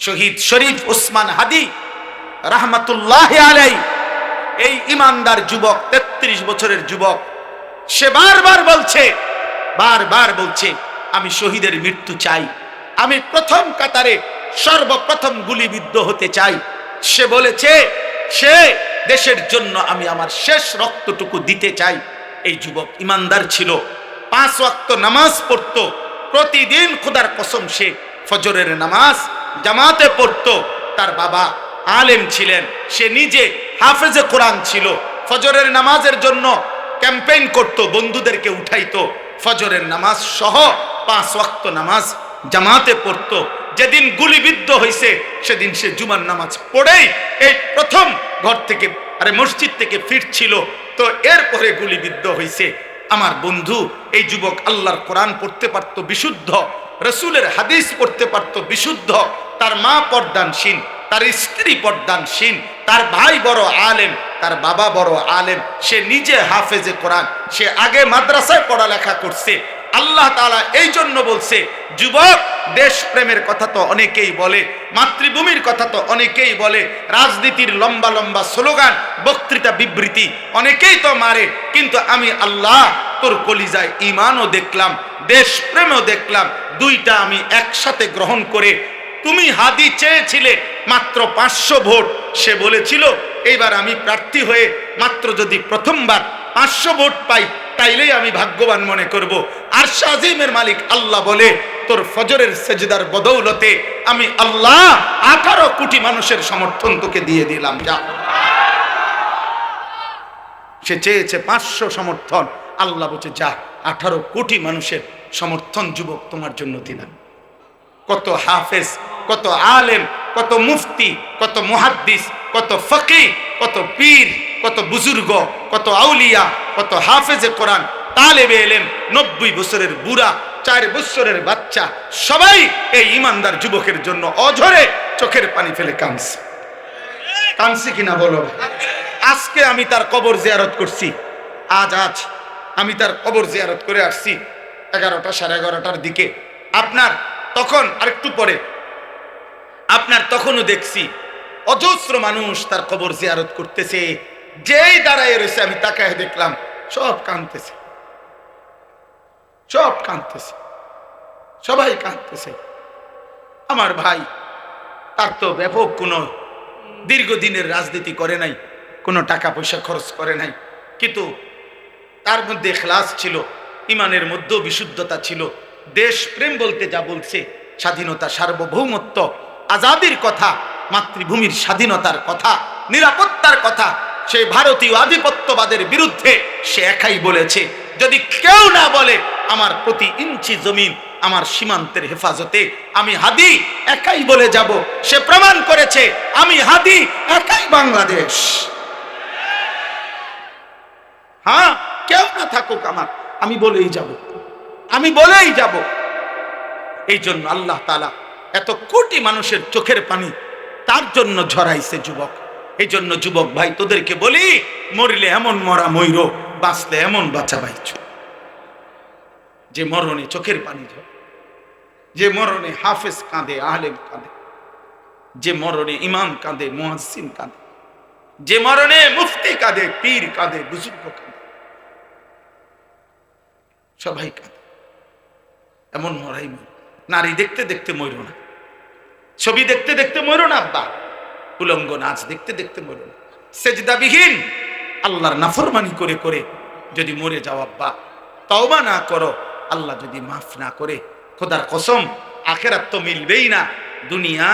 শহীদ শরীফ ওসমান হাদি রাহমাতুল্লাহি আলাইহি, এই ইমানদার যুবক, 33 বছরের যুবক, সে বারবার বলছে আমি শহীদের মৃত্যু চাই, আমি প্রথম কাতারে সর্বপ্রথম গুলিবিদ্ধ হতে চাই। সে বলেছে সে দেশের জন্য আমি আমার শেষ রক্তটুকু দিতে চাই। এই যুবক ইমানদার ছিল, 5 ওয়াক্ত নামাজ পড়তো প্রতিদিন, খোদার কসম সে ফজরের নামাজ জামাতে পড়তো। তার বাবা আলেম ছিলেন, সে নিজে হাফেজে কোরআন ছিল। ফজরের নামাজের জন্য ক্যাম্পেইন করত, বন্ধুদেরকে উঠাইতো, ফজরের নামাজ সহ 5 ওয়াক্ত নামাজ জামাতে পড়তো। যেদিন গুলিবিদ্ধ হয়েছে সেদিন সে জুমার নামাজ পড়েই এই প্রথম ঘর থেকে মসজিদ থেকে ফিরছিল, তো এরপরে গুলিবিদ্ধ হয়েছে। আমার বন্ধু এই যুবক আল্লাহর কোরআন পড়তে পারত বিশুদ্ধ, রসুলের হাদিস পড়তে পারত বিশুদ্ধ, তার মা পর্দানশীল, তার স্ত্রী পর্দানশীল, তার ভাই বড় আলেম, তার বাবা বড় আলেম, সে নিজে হাফেজে কোরআন, সে আগে মাদ্রাসায় পড়ালেখা করছে। আল্লাহ তাআলা এই জন্য বলছে, যুবক দেশ প্রেমের কথা তো অনেকেই বলে, মাতৃভূমির কথা তো অনেকেই বলে, রাজনীতির লম্বা লম্বা স্লোগান, বক্তৃতা, বিবৃতি অনেকেই তো মারে, কিন্তু আমি আল্লাহ তোর কলিজায় ঈমানও দেখলাম, দেশ প্রেমও দেখলাম, দুইটা আমি একসাথে গ্রহণ করে। তুমি হাদি চেয়েছিলে মাত্র 500 ভোট, সে বলেছিল এইবার আমি প্রার্থী হয়ে মাত্র যদি প্রথমবার 500 ভোট পাই তাইলেই আমি ভাগ্যবান মনে করব। আরশ আজিমের মালিক আল্লাহ বলে, তোর ফজরের সেজদার বদৌলতে আমি আল্লাহ 18 কোটি মানুষের সমর্থন তোকে দিয়ে দিলাম, যা। সে চেয়েছে 500 সমর্থন, আল্লাহ বলছে যা, 18 কোটি মানুষের সমর্থন যুবক তোমার জন্য দিলাম। কত হাফেজ, কত আলেম, কত মুফতি, কত মুহাদ্দিস, কত ফকিহ, কত পীর, কত বুজুর্গ, কত আউলিয়া, কত হাফেজে কোরআন, তালেবে ইলম, 90 বছরের বুড়া, 4 বছরের বাচ্চা, সবাই এই ইমানদার যুবকের জন্য অঝরে চোখের পানি ফেলে কাঁদছে কিনা বলো? আজকে আমি তার কবর জিয়ারত করছি, আজ আমি তার কবর জিয়ারত করে আসছি 11টা, 11:30টার দিকে। আপনার তখন আরেকটু পরে আপনার তখনও দেখছি অজস্র মানুষ তার কবর জিয়ারত করতেছে। যেই দাঁড়ায় রয়েছে আমি তাকায় দেখলাম সব কাঁদতেছে, সবাই কাঁদতেছে। আমার ভাই, তার তো ব্যাপক কোনো দীর্ঘদিনের রাজনীতি করে নাই, কোনো টাকা পয়সা খরচ করে নাই, কিন্তু তার মধ্যে ইখলাস ছিল, ইমানের মধ্যেও বিশুদ্ধতা ছিল। দেশ প্রেম বলতে যা বলছে, স্বাধীনতা, সার্বভৌমত্ব, আজাদির কথা, মাতৃভূমির স্বাধীনতার কথা, নিরাপত্তার কথা, সেই ভারতীয় আধিপত্যবাদের বিরুদ্ধে সে একাই বলেছে। যদি কেউ না বলে আমার প্রতি ইঞ্চি জমিন আমার সীমান্তের হেফাজতে, আমি হাদি একাই বলে যাব। সে প্রমাণ করেছে আমি হাদি একাই বাংলাদেশ। হ্যাঁ, কেউ না থাকুক আমার, আমি বলেই যাব। এই জন্য আল্লাহ তাআলা এত কোটি মানুষের চোখের পানি তার জন্য ঝরাইছে যুবক। এই জন্য যুবক ভাই তোদেরকে বলি, মরিলে এমন মরা মইর, বাঁচলে এমন বাঁচা বাইছ। যে মরণে চোখের পানি ঝরে, যে মরণে হাফেজ কাঁদে, আলেম কাঁদে, যে মরণে ইমাম কাঁদে, মুয়াজ্জিন কাঁদে, যে মরণে মুফতি কাঁদে, পীর কাঁদে, বুজুর্গ কাঁদে, সবাই কাঁদে। এমন মরাই মর। নারী দেখতে দেখতে মরো না, ছবি দেখতে দেখতে মরো না আব্বা, উলঙ্গ নাচ দেখতে দেখতে মরো না, সেজদাবিহীন আল্লাহর নাফরমানি করে করে যদি মরে যাও আব্বা, তওবা না করো, আল্লাহ যদি মাফ না করে, খোদার কসম আখিরাত তো মিলবেই না। দুনিয়া,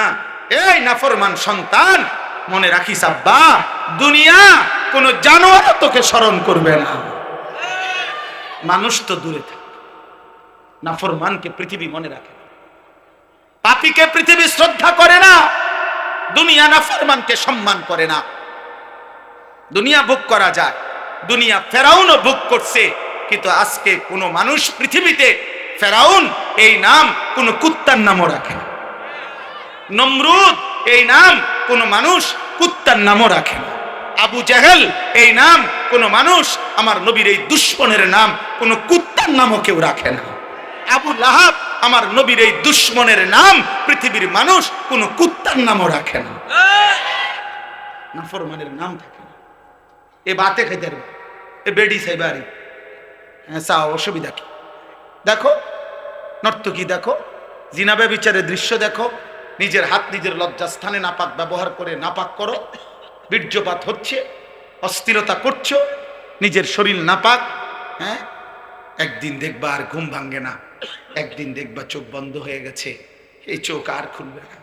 এই নাফরমান সন্তান, মনে রাখিস আব্বা, দুনিয়া কোন জানোয়ার তোকে স্মরণ করবে না। মানুষ তো দূরে থাকে, নাফরমানকে পৃথিবী মনে রাখে, পাপীকে পৃথিবী শ্রদ্ধা করে না, দুনিয়া নাফরমানকে সম্মান করে না। দুনিয়া ভোগ করা যায়, দুনিয়া ফেরাউনও ভোগ করছে, কিন্তু আজকে কোন মানুষ পৃথিবীতে ফেরাউন এই নাম কোন কুত্তার নামও রাখে না, নমরুদ এই নাম কোন মানুষ কুত্তার নামও রাখে না, আবু জেহেল এই নাম কোন মানুষ, আমার নবীর এই দুশমনের নাম কোন কুত্তার নামও কেউ রাখে না, আবু লাহাব আমার নবীর এই দুশ্মনের নাম পৃথিবীর মানুষ কোন কুত্তার নামও রাখে না, নাফরমানের নাম থাকে না। এ বাতে খেতে এ বেডি সাইবারি, হ্যাঁ চা অসুবিধা কি? দেখো নর্তকী, দেখো জিনা ব্যভিচারের দৃশ্য দেখো, নিজের হাত নিজের লজ্জাস্থানে নাপাক ব্যবহার করে নাপাক করো, বীর্যপাত হচ্ছে, অস্থিরতা করছো, নিজের শরীর নাপাক। হ্যাঁ, একদিন দেখবা আর ঘুম ভাঙ্গে না, একদিন দেখবা চোখ বন্ধ হয়ে গেছে, এই চোখ আর খুলবে না,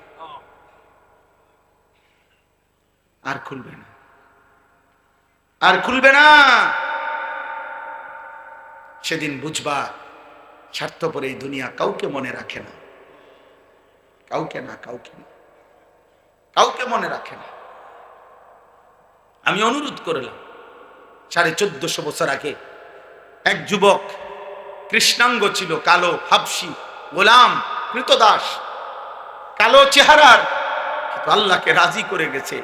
আর খুলবে না, আর খুলবে না। সেদিন বুঝবা স্বার্থপর এই দুনিয়া কাউকে মনে রাখে না, কাউকে না, কাউকে না, কাউকে মনে রাখে না। আমি অনুরোধ করলাম 1450 বছর আগে এক যুবক, কৃষ্ণাঙ্গ ছিল, কালো, হাবশি, গোলাম, কৃতদাস, কালো চেহারার, কিন্তু আল্লাহকে রাজি করে গেছে,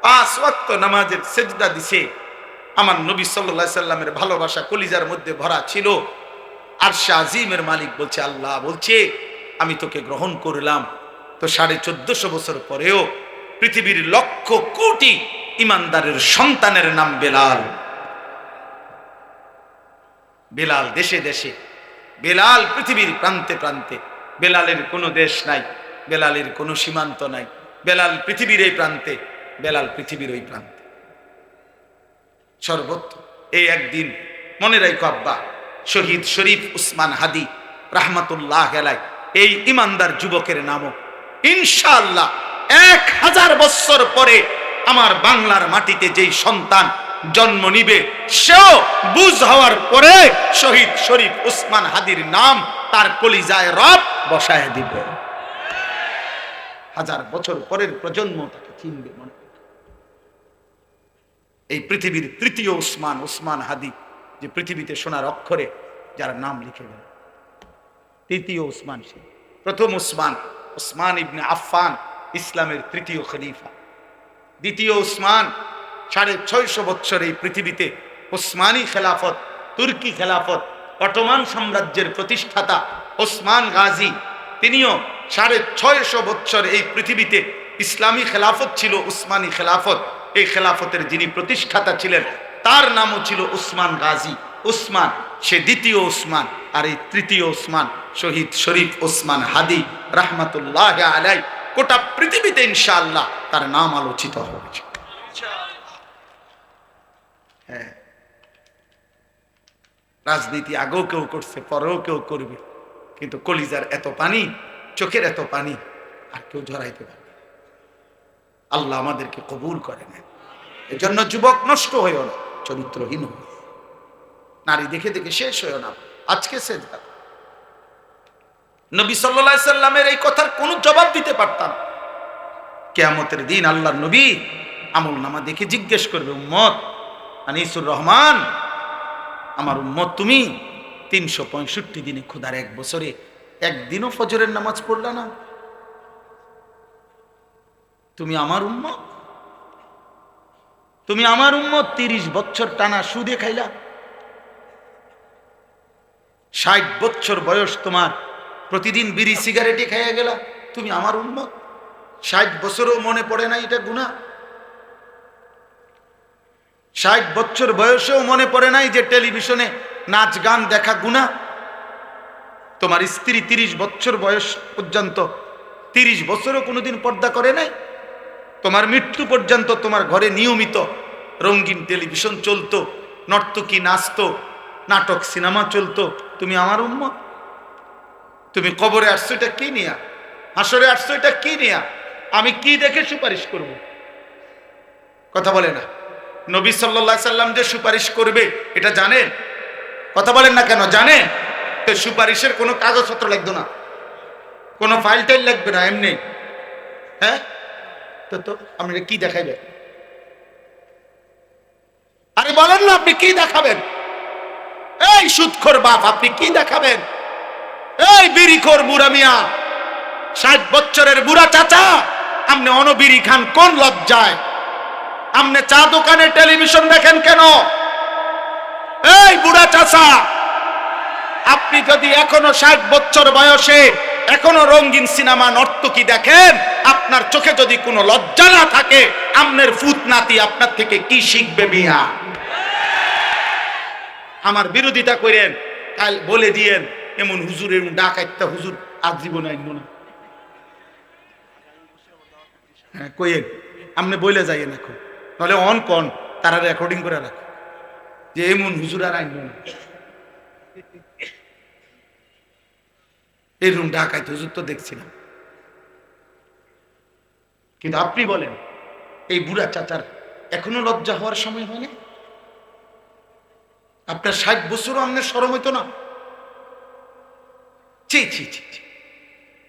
5 ওয়াক্ত নামাজের সেজদা দিছে। আমার নবী সাল্লাল্লাহু আলাইহি সাল্লামের ভালোবাসা কলিজার মধ্যে ভরা ছিল। আরশে আজিমের মালিক বলছে, আল্লাহ বলছে আমি তোকে গ্রহণ করলাম। তো 1450 বছর পরেও পৃথিবীর লক্ষ কোটি ইমানদারের সন্তানের নাম বেলাল। বেলাল দেশে দেশে, বেলাল পৃথিবীর প্রান্তে প্রান্তে। বেলালের কোনো দেশ নাই, বেলালের কোনো সীমান্ত নাই, বেলাল পৃথিবীর এই প্রান্তে, বেলাল পৃথিবীর ওই প্রান্তে, সর্বত্র। এই একদিন মনে রাখো আব্বা, শহীদ শরীফ উসমান হাদি রাহমাতুল্লাহ আলাইহি, এই ইমানদার যুবকের নামও ইনশাআল্লাহ 1000 বছর পরে আমার বাংলার মাটিতে যেই সন্তান জন্ম নিবে, সেও বুঝ হওয়ার পরে শহীদ শরীফ উসমান হাদির নাম তার কলিজায় রব বসায় দিবে। 1000 বছর পরের প্রজন্ম তাকে চিনবে। মনে এই পৃথিবীর তৃতীয় উসমান, উসমান হাদি, যে পৃথিবীতে সোনার অক্ষরে যার নাম লিখে গেল, তৃতীয় উসমান সে। প্রথম উসমান, উসমান ইবনে আফফান, ইসলামের তৃতীয় খলিফা। দ্বিতীয় উসমান, 650 বছর এই পৃথিবীতে উসমানী খেলাফত, তুর্কি খেলাফত, অটোমান সাম্রাজ্যের প্রতিষ্ঠাতা ওসমান গাজী, তিনিও 650 বছর এই পৃথিবীতে ইসলামী খেলাফত ছিল, উসমানী খেলাফত। এই খেলাফতের যিনি প্রতিষ্ঠাতা ছিলেন তার নামও ছিল উসমান গাজী। উসমান সে দ্বিতীয় উসমান, আর এই তৃতীয় উসমান শহীদ শরীফ উসমান হাদি রাহমাতুল্লাহ আলাইহি। গোটা পৃথিবীতে ইনশাআল্লাহ তার নাম আলোচিত হবে। হ্যাঁ, রাজনীতি আগেও কেউ করছে, পরেও কেউ করবে, কিন্তু কলিজার এত পানি, চোখের এত পানি আর কেউ ঝরাইতে পারবে। আল্লাহ আমাদেরকে কবুল করে নেন। এজন্য যুবক নষ্ট হইও না, চরিত্রহীন হইও, নারী দেখে দেখে শেষ হইও না। আজকে সেজদা নবী সাল্লাল্লাহু আলাইহি সাল্লামের এই কথার কোনো জবাব দিতে পারতাম। কিয়ামতের দিন আল্লাহর নবী আমলনামা দেখে জিজ্ঞেস করবে, উম্মত আনিসুর রহমান, আমার উম্মত তুমি 365 দিনে, খোদার 1 বছরে একদিনও ফজরের নামাজ পড়লা না, তুমি আমার উম্মত? তুমি আমার উম্মত 30 বছর টানা সুদে খাইলা, 60 বছর বয়স তোমার, প্রতিদিন বিড়ি সিগারেটে খাইয়া গেলা, তুমি আমার উম্মত? 60 বছরও মনে পড়ে না এটা গুনাহ? 60 বছর বয়সেও মনে পড়ে নাই যে টেলিভিশনে নাচ গান দেখা গুনাহ? তোমার স্ত্রী 30 বছর বয়স পর্যন্ত, 30 বছরও কোনোদিন পর্দা করে নাই? তোমার মৃত্যু পর্যন্ত তোমার ঘরে নিয়মিত রঙিন টেলিভিশন চলতো, নর্তকী নাচতো, নাটক সিনেমা চলতো, তুমি আমার উম্মত? তুমি কবরে আসছো এটা কি নিয়া? হাসরে আসছো এটা কি নিয়া? আমি কি দেখে সুপারিশ করব? কথা বলে না। নবী সাল্লাল্লাহু আলাইহি সাল্লাম যে সুপারিশ করবে এটা জানেন? কথা বলেন না কেন? জানেন তো? সুপারিশের কোনো কাগজপত্র লাগবে না, কোনো ফাইল টাইল লাগবে না, এমনি। হ্যাঁ, তো আপনি কি দেখাইবেন? আরে বলেন না, আপনি কি দেখাবেন? এই সুদখোর বাপ, আপনি কি দেখাবেন? এই বিড়িখোর বুড়া মিয়া, 60 বছরের বুড়া চাচা, আপনি অনবিড়ি খান কোন লজ্জায়? আপনি চা দোকানে টেলিভিশন দেখেন কেন? এই বুড়া চাচা, আপনি যদি এখনো 60 বছর বয়সে এখনো রঙিন সিনেমা নর্তকী দেখেন, আপনার চোখে যদি কোনো লজ্জা না থাকে, আমনের ফুত নাতি আপনার থেকে কি শিখবে মিয়া? আমার বিরোধিতা করেন, কাল বলে দিয়েন এমন হুজুরের ডাকাইতে হুজুর আজীবন আইনব না। হ্যাঁ কইেন, আপনি বলে যাইয়েন এখন, নাহলে অন কন তারা রেকর্ডিং করে রাখো যে এমন হুজুর আর আইনব না। এই রুম ঢাকাইতে হুজুর তো দেখছিলাম, কিন্তু আপনি বলেন এই বুড়া চাচার এখনো লজ্জা হওয়ার সময় হয়নি? আপনার 60 বছরও আপনার শরম হইতো না? ছি ছি ছি ছি,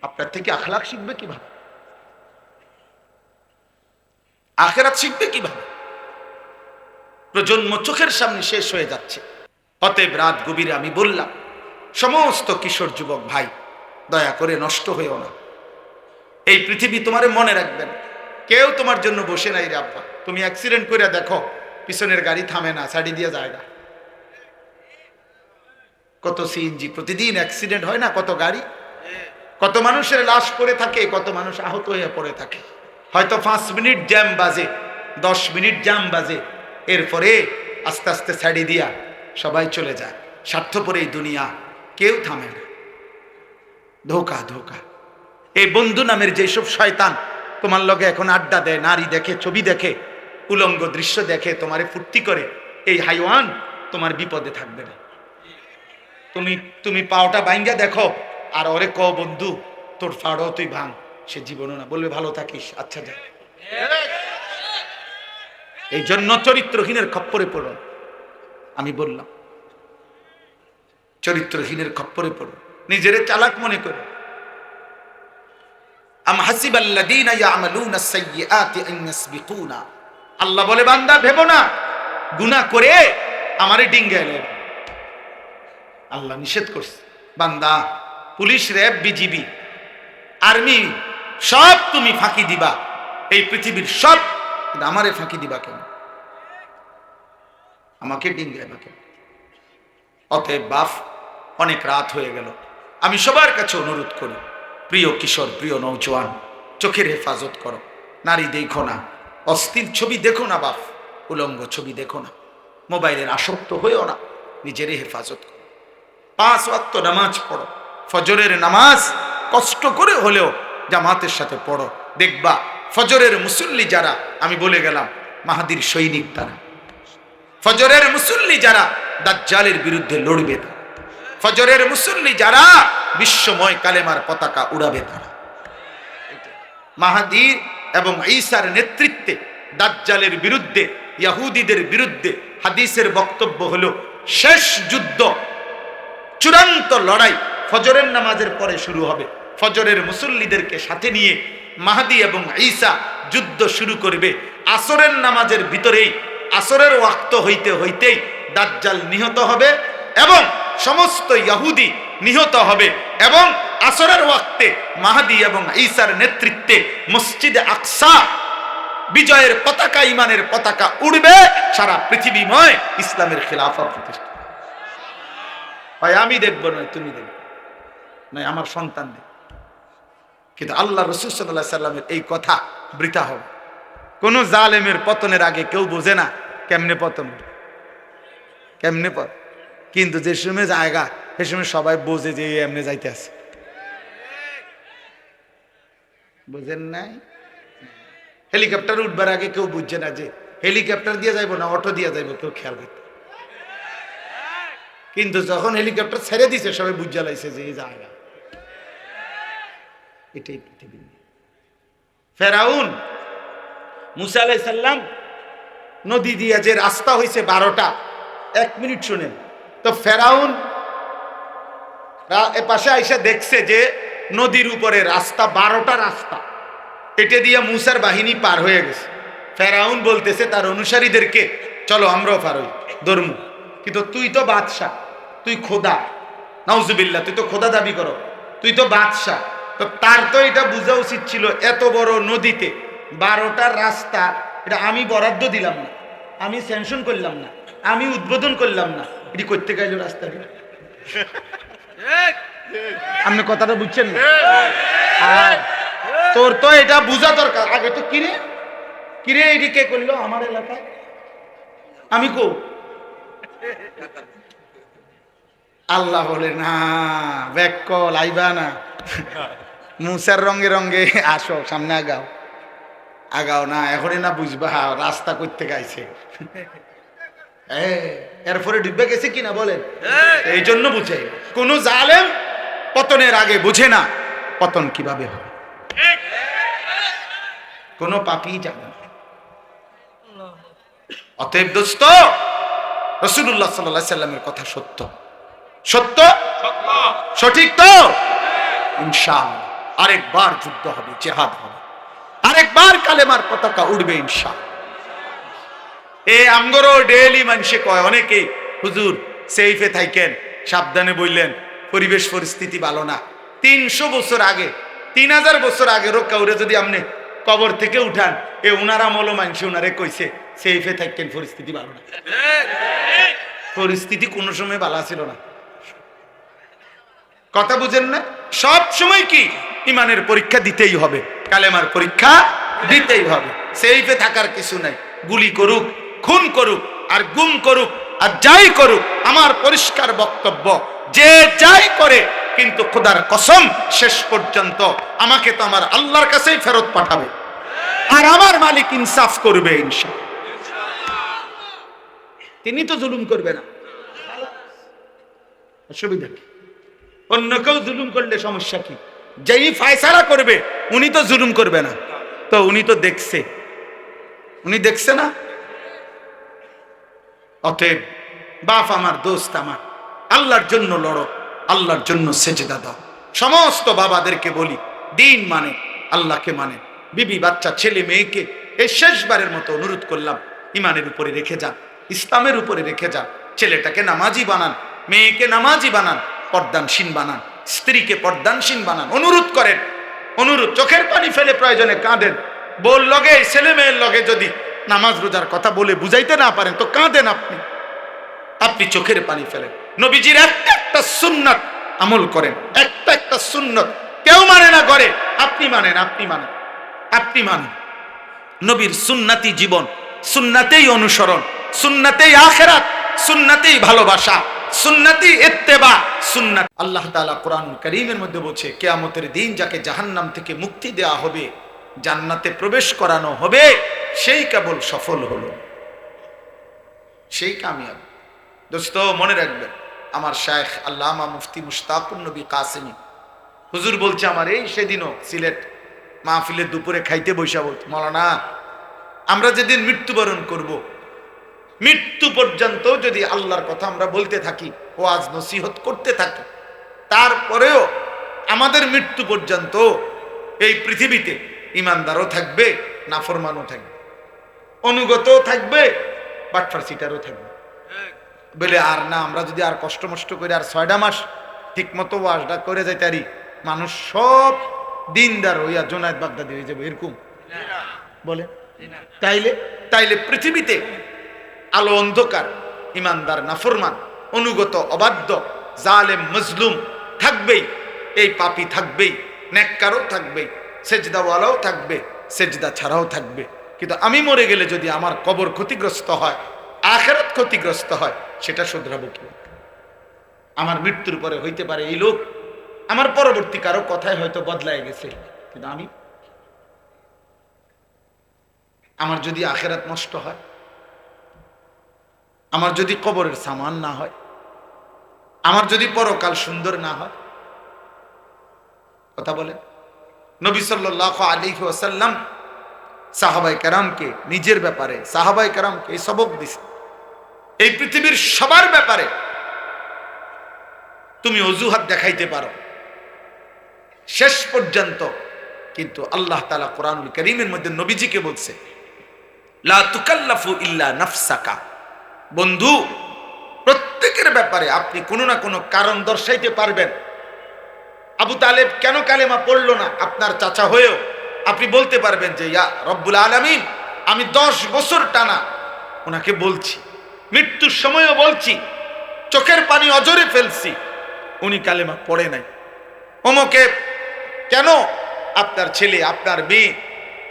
আপনার থেকে আখলাক শিখবে কিভাবে? আখেরাত শিখবে কিভাবে? প্রজন্ম চোখের সামনে শেষ হয়ে যাচ্ছে। অতএব রাত গভীরে আমি বললাম, সমস্ত কিশোর যুবক ভাই, দয়া করে নষ্ট হইও না। এই পৃথিবী তোমারে মনে রাখবেন, কেউ তোমার জন্য বসে নাই রে আব্বা। তুমি অ্যাক্সিডেন্ট করে দেখো, পিছনের গাড়ি থামে না, সাইডে দিয়ে যায় না। কত সিএনজি প্রতিদিন অ্যাক্সিডেন্ট হয় না, কত গাড়ি, কত মানুষের লাশ পড়ে থাকে, কত মানুষ আহত হয়ে পড়ে থাকে। হয়তো 5 মিনিট জ্যাম বাজে, 10 মিনিট জ্যাম বাজে, এরপরে আস্তে আস্তে সাইডে দিয়া সবাই চলে যায়। স্বার্থপর এই দুনিয়া, কেউ থামে না। ধোকা ধোকা। এই বন্ধু নামের যেসব শয়তান তোমার লগে এখন আড্ডা দেয়, নারী দেখে, ছবি দেখে, উলঙ্গ দৃশ্য দেখে, তোমারে ফুর্তি করে, এই হাইওয়ান তোমার বিপদে থাকবে না। তুমি পাওটা ভাঙ্গা দেখো, আর ওরে ক বন্ধু তোর ফাড়ও তুই ভাঙ, সে জীবনও না, বলবে ভালো থাকিস, আচ্ছা যা। এই জন্য চরিত্রহীনের খপ্পরে পড়ো। আমি বললাম চরিত্রহীনের খপ্পরে পড়ো, নিজেরে চালাক মনে করো। আম হাসিবাল্লাযীনা ইয়ামালুনা সাইয়্যাতি আন ইয়াসবিকুনা, আল্লাহ বলে বান্দা ভেবো না গুনাহ করে আমারে ডিঙ্গাইলে। আল্লাহ নিষেধ করছে, বান্দা পুলিশ, র‍্যাব, বিজিবি, আর্মি সব তুমি ফাঁকি দিবা, এই পৃথিবীর সব, কিন্তু আমারে ফাঁকি দিবা কেন? আমাকে ডিঙ্গাইবা কেন? অতএব বাপ, অনেক রাত হয়ে গেল। আমি সবার কাছে অনুরোধ করি, প্রিয় কিশোর, প্রিয় নওজোয়ান, চোখের হেফাজত করো। নারী দেখো না, অস্থির ছবি দেখো না বাপ, উলঙ্গ ছবি দেখো না, মোবাইলের আসক্ত হয়েও না, নিজেরই হেফাজত করো। 5 ওয়াক্ত নামাজ পড়ো, ফজরের নামাজ কষ্ট করে হলেও জামাতের সাথে পড়ো। দেখবা ফজরের মুসল্লি যারা, আমি বলে গেলাম মাহাদির সৈনিক তারা। ফজরের মুসল্লি যারা দাজ্জালের বিরুদ্ধে লড়বে তারা। ফজরের মুসল্লি যারা বিশ্বময় কালেমার পতাকা উড়াবে তারা। মাহাদির এবং ঈসার নেতৃত্বে দাজ্জালের বিরুদ্ধে, ইহুদিদের বিরুদ্ধে হাদিসের বক্তব্য হলো শেষ যুদ্ধ, চূড়ান্ত লড়াই ফজরের নামাজের পরে শুরু হবে। ফজরের মুসল্লিদেরকে সাথে নিয়ে মাহদি এবং ঈসা যুদ্ধ শুরু করবে। আসরের নামাজের ভিতরেই, আসরের ওয়াক্ত হইতে হইতেই দাজ্জাল নিহত হবে এবং সমস্ত ইহুদি নিহত হবে, এবং আসরের ওয়াক্তে মাহদি এবং ঈসার নেতৃত্বে মসজিদে আকসা বিজয়ের পতাকা, ইমানের পতাকা উড়বে, সারা পৃথিবীময় ইসলামের খিলাফা প্রতিষ্ঠা। ভাই আমি দেখবো নয় তুমি দেখবে, নয় আমার সন্তান দেখবে, কিন্তু আল্লাহ রাসূল সাল্লাল্লাহু আলাইহি সাল্লামের এই কথা বৃথা হবে। কোন জালেমের পতনের আগে কেউ বোঝে না কেমনে পতন, কেমনে পতন, কিন্তু যে সময় জায়গা সে সময় সবাই বোঝে যে এমনি যাইতে আছে। বুঝেন নাই? হেলিকপ্টার উঠবার আগে কেউ বুঝছে না যে হেলিকপ্টার দিয়ে যাইবো না অটো দিয়ে যাইবো, কেউ খেয়াল করতে। কিন্তু যখন হেলিকপ্টার ছেড়ে দিছে সবাই বুঝা লাইছে যে এই জায়গা। এটাই পৃথিবী। ফেরাউন মুসা আলাইহিস সালাম নদী দিয়ে যে রাস্তা হয়েছে 12টা, 1 মিনিট শুনেন তো। ফেরাউন পাশে আইসা দেখছে যে নদীর উপরে রাস্তা, 12টা রাস্তা, এটা দিয়ে মুসার বাহিনী পার হয়ে গেছে। ফেরাউন বলতেছে তার অনুসারীদেরকে, চলো আমরাও পার হই, ধর্ম। কিন্তু তুই তো বাদশাহ, তুই খোদা, নাউজুবিল্লাহ, তুই তো খোদা দাবি করো, তুই তো বাদশাহ, তো তার তো এটা বোঝা উচিত ছিল এত বড় নদীতে 12টা রাস্তা, এটা আমি বরাদ্দ দিলাম না, আমি স্যাংশন করলাম না, আমি উদ্বোধন করলাম না, এটি করতে গেল রাস্তাটা। আপনি কথাটা বুঝছেন না? তোর তো এটা বুঝা দরকার। আগে তো কিরে কিরে এটি কে করলো আমার এলাকায়? আমি কো আল্লাহ বলে না, ব্যাক কল আইবা না, মুসার রঙে রঙে আসো, সামনে আগাও। আগাও না, এখনই না বুঝবা রাস্তা করতে গাইছে। এরপরে ডুববে গেছে কিনা বলেন? এই জন্য বুঝে কোন জালেম পতনের আগে বুঝে না পতন কিভাবে হবে। কোন পাপী জানে না। অতএব দোস্ত, রাসূলুল্লাহ সাল্লাল্লাহু আলাইহি সাল্লামের কথা সত্য, সত্য সঠিক তো ইনশাআল্লাহ। আরেকবার যুদ্ধ হবে, জিহাদ হবে, আরেকবার কালেমার পতাকা উঠবে ইনশাআল্লাহ। আমগরও ডেইলি মানুষে কয় অনেকে, হুজুর সেফে থাকেন, সাবধানে বললেন, পরিবেশ পরিস্থিতি ভালো না। 300 বছর আগে, 3000 বছর আগে কাউরে যদি আপনি কবর থেকে উঠান, উনারা মলো মানুষ উনারে কইছে সেফে থাকেন, পরিস্থিতি ভালো না। পরিস্থিতি কোনো সময় ভালো ছিল না। কথা বুঝেন না? সব সময় কি ইমানের পরীক্ষা দিতেই হবে, কালেমার পরীক্ষা দিতেই হবে। সেফে থাকার কিছু নাই। গুলি করুক, খুন করুক, আর গুম করুক, আর যাই করুক, আমার পরিষ্কার বক্তব্য, যে যাই করে কিন্তু খোদার কসম শেষ পর্যন্ত আমাকে তো আমার আল্লাহর কাছেই ফেরত পাঠাবে, আর আমার মালিক ইনসাফ করবে ইনশাআল্লাহ। তিনি তো জুলুম করবে না, অসুবিধা কি? অন্য কেউ জুলুম করলে সমস্যা কি? যেই ফয়সালা করবে উনি তো জুলুম করবে না, তো উনি তো দেখছে, উনি দেখছে না। অতএব বাপ আমার, দোস্ত আমার, আল্লাহর জন্য লড়ো, আল্লাহর জন্য সেজদা দাও। সমস্ত বাবাদেরকে বলি, দিন মানে আল্লাহকে মানে, বিবি বাচ্চা ছেলে মেয়েকে এই শেষবারের মতো অনুরোধ করলাম, ইমানের উপরে রেখে যান, ইসলামের উপরে রেখে যান। ছেলেটাকে নামাজি বানান, মেয়েকে নামাজি বানান, পর্দানশীন বানান, স্ত্রীকে পর্দানশীন বানান। অনুরোধ করেন, অনুরোধ, চোখের পানি ফেলে প্রয়োজনে কাঁদেন। বল লগে, ছেলে মেয়ের লগে যদি নামাজ রোজার কথা বলে বুঝাইতে না পারেন তো কাঁদেন আপনি, আপনি চোখের পানি ফেলেন। নবীজির একটা একটা সুন্নাত আমল করেন, একটা একটা সুন্নত কেউ মানে না করে, আপনি মানেন, আপনি মানেন, আপনি মানেন। নবীর সুন্নাতি জীবন, সুন্নাতেই অনুসরণ, সুন্নাতেই আখিরাত, সুন্নাতেই ভালোবাসা, সুন্নাতি ইত্তেবা, সুন্নাত। আল্লাহ তাআলা কোরআনুল কারীমের মধ্যে বলছে, কিয়ামতের দিন যাকে জাহান্নাম থেকে মুক্তি দেয়া হবে, জান্নাতে প্রবেশ করানো হবে, সেই কেবল সফল হলো, সেই কামিয়াব। দোস্ত মনে রাখবেন, আমার শায়েখ আল্লামা মুফতি মুশতাকুন নবী কাসেমী হুজুর বলছে, আমার এই সেদিনও সিলেট মাহফিলের দুপুরে খাইতে বৈশা বলছে, মাওলানা আমরা যেদিন মৃত্যুবরণ করব, মৃত্যু পর্যন্ত যদি আল্লাহর কথা আমরা বলতে থাকি, ওয়াজ নসিহত করতে থাকি, তারপরেও আমাদের মৃত্যু পর্যন্ত এই পৃথিবীতে ইমানদারও থাকবে, নাফরমানও থাকবে, অনুগতও থাকবে, বাটফার সিটারও থাকবে। বলে আর না, আমরা যদি আর কষ্ট মষ্ট করে আর 6টা মাস ঠিক মতো ওয়াজটা করে যাইতে পারি, মানুষ সব দিনদার হইয়া জোনায়েদ বাগদাদি হয়ে যাবে, এরকম বলে? তাইলে তাইলে পৃথিবীতে আলো অন্ধকার, ইমানদার নাফরমান, অনুগত অবাধ্য, জালেম মজলুম থাকবেই, এই পাপী থাকবেই, নেককারও থাকবেই, সেজদাওয়ালাও থাকবে, সেজদা ছাড়াও থাকবে। কিন্তু আমি মরে গেলে যদি আমার কবর ক্ষতিগ্রস্ত হয়, আখিরাত ক্ষতিগ্রস্ত হয়, সেটা শুধরাবো কি? আমার মৃত্যুর পরে হইতে পারে এই লোক আমার পরবর্তী কারো কথায় হয়তো বদলায় গেছে, কিন্তু আমার যদি আখিরাত নষ্ট হয়, আমার যদি কবরের সামান না হয়, আমার যদি পরকাল সুন্দর না হয়, কথা বলেন। নবী সাল্লাল্লাহু আলাইহি ওয়াসাল্লাম সাহাবায়ে কেরামকে নিজের ব্যাপারে, সাহাবায়ে কেরামকে এই সবক দিছে, এই পৃথিবীর সবার ব্যাপারে তুমি অজুহাত দেখাইতে পারো শেষ পর্যন্ত, কিন্তু আল্লাহ তাআলা কোরআনুল কারীমের মধ্যে নবীজিকে বলছে, লা তুকাল্লাফু ইল্লা নাফসাকা। বন্ধু, প্রত্যেকের ব্যাপারে আপনি কোনো না কোনো কারণ দর্শাইতে পারবেন। আবু তালেব কেন কালেমা পড়লো না আপনার চাচা হয়েও? আপনি বলতে পারবেন যে, ইয়া রব্বুল আলামিন, আমি 10 বছর টানা ওনাকে বলছি, মৃত্যুর সময়ও বলছি, চোখের পানি অজরে ফেলছি, উনি কালেমা পড়ে নাই। অমুকে কেন আপনার ছেলে আপনার মেয়ে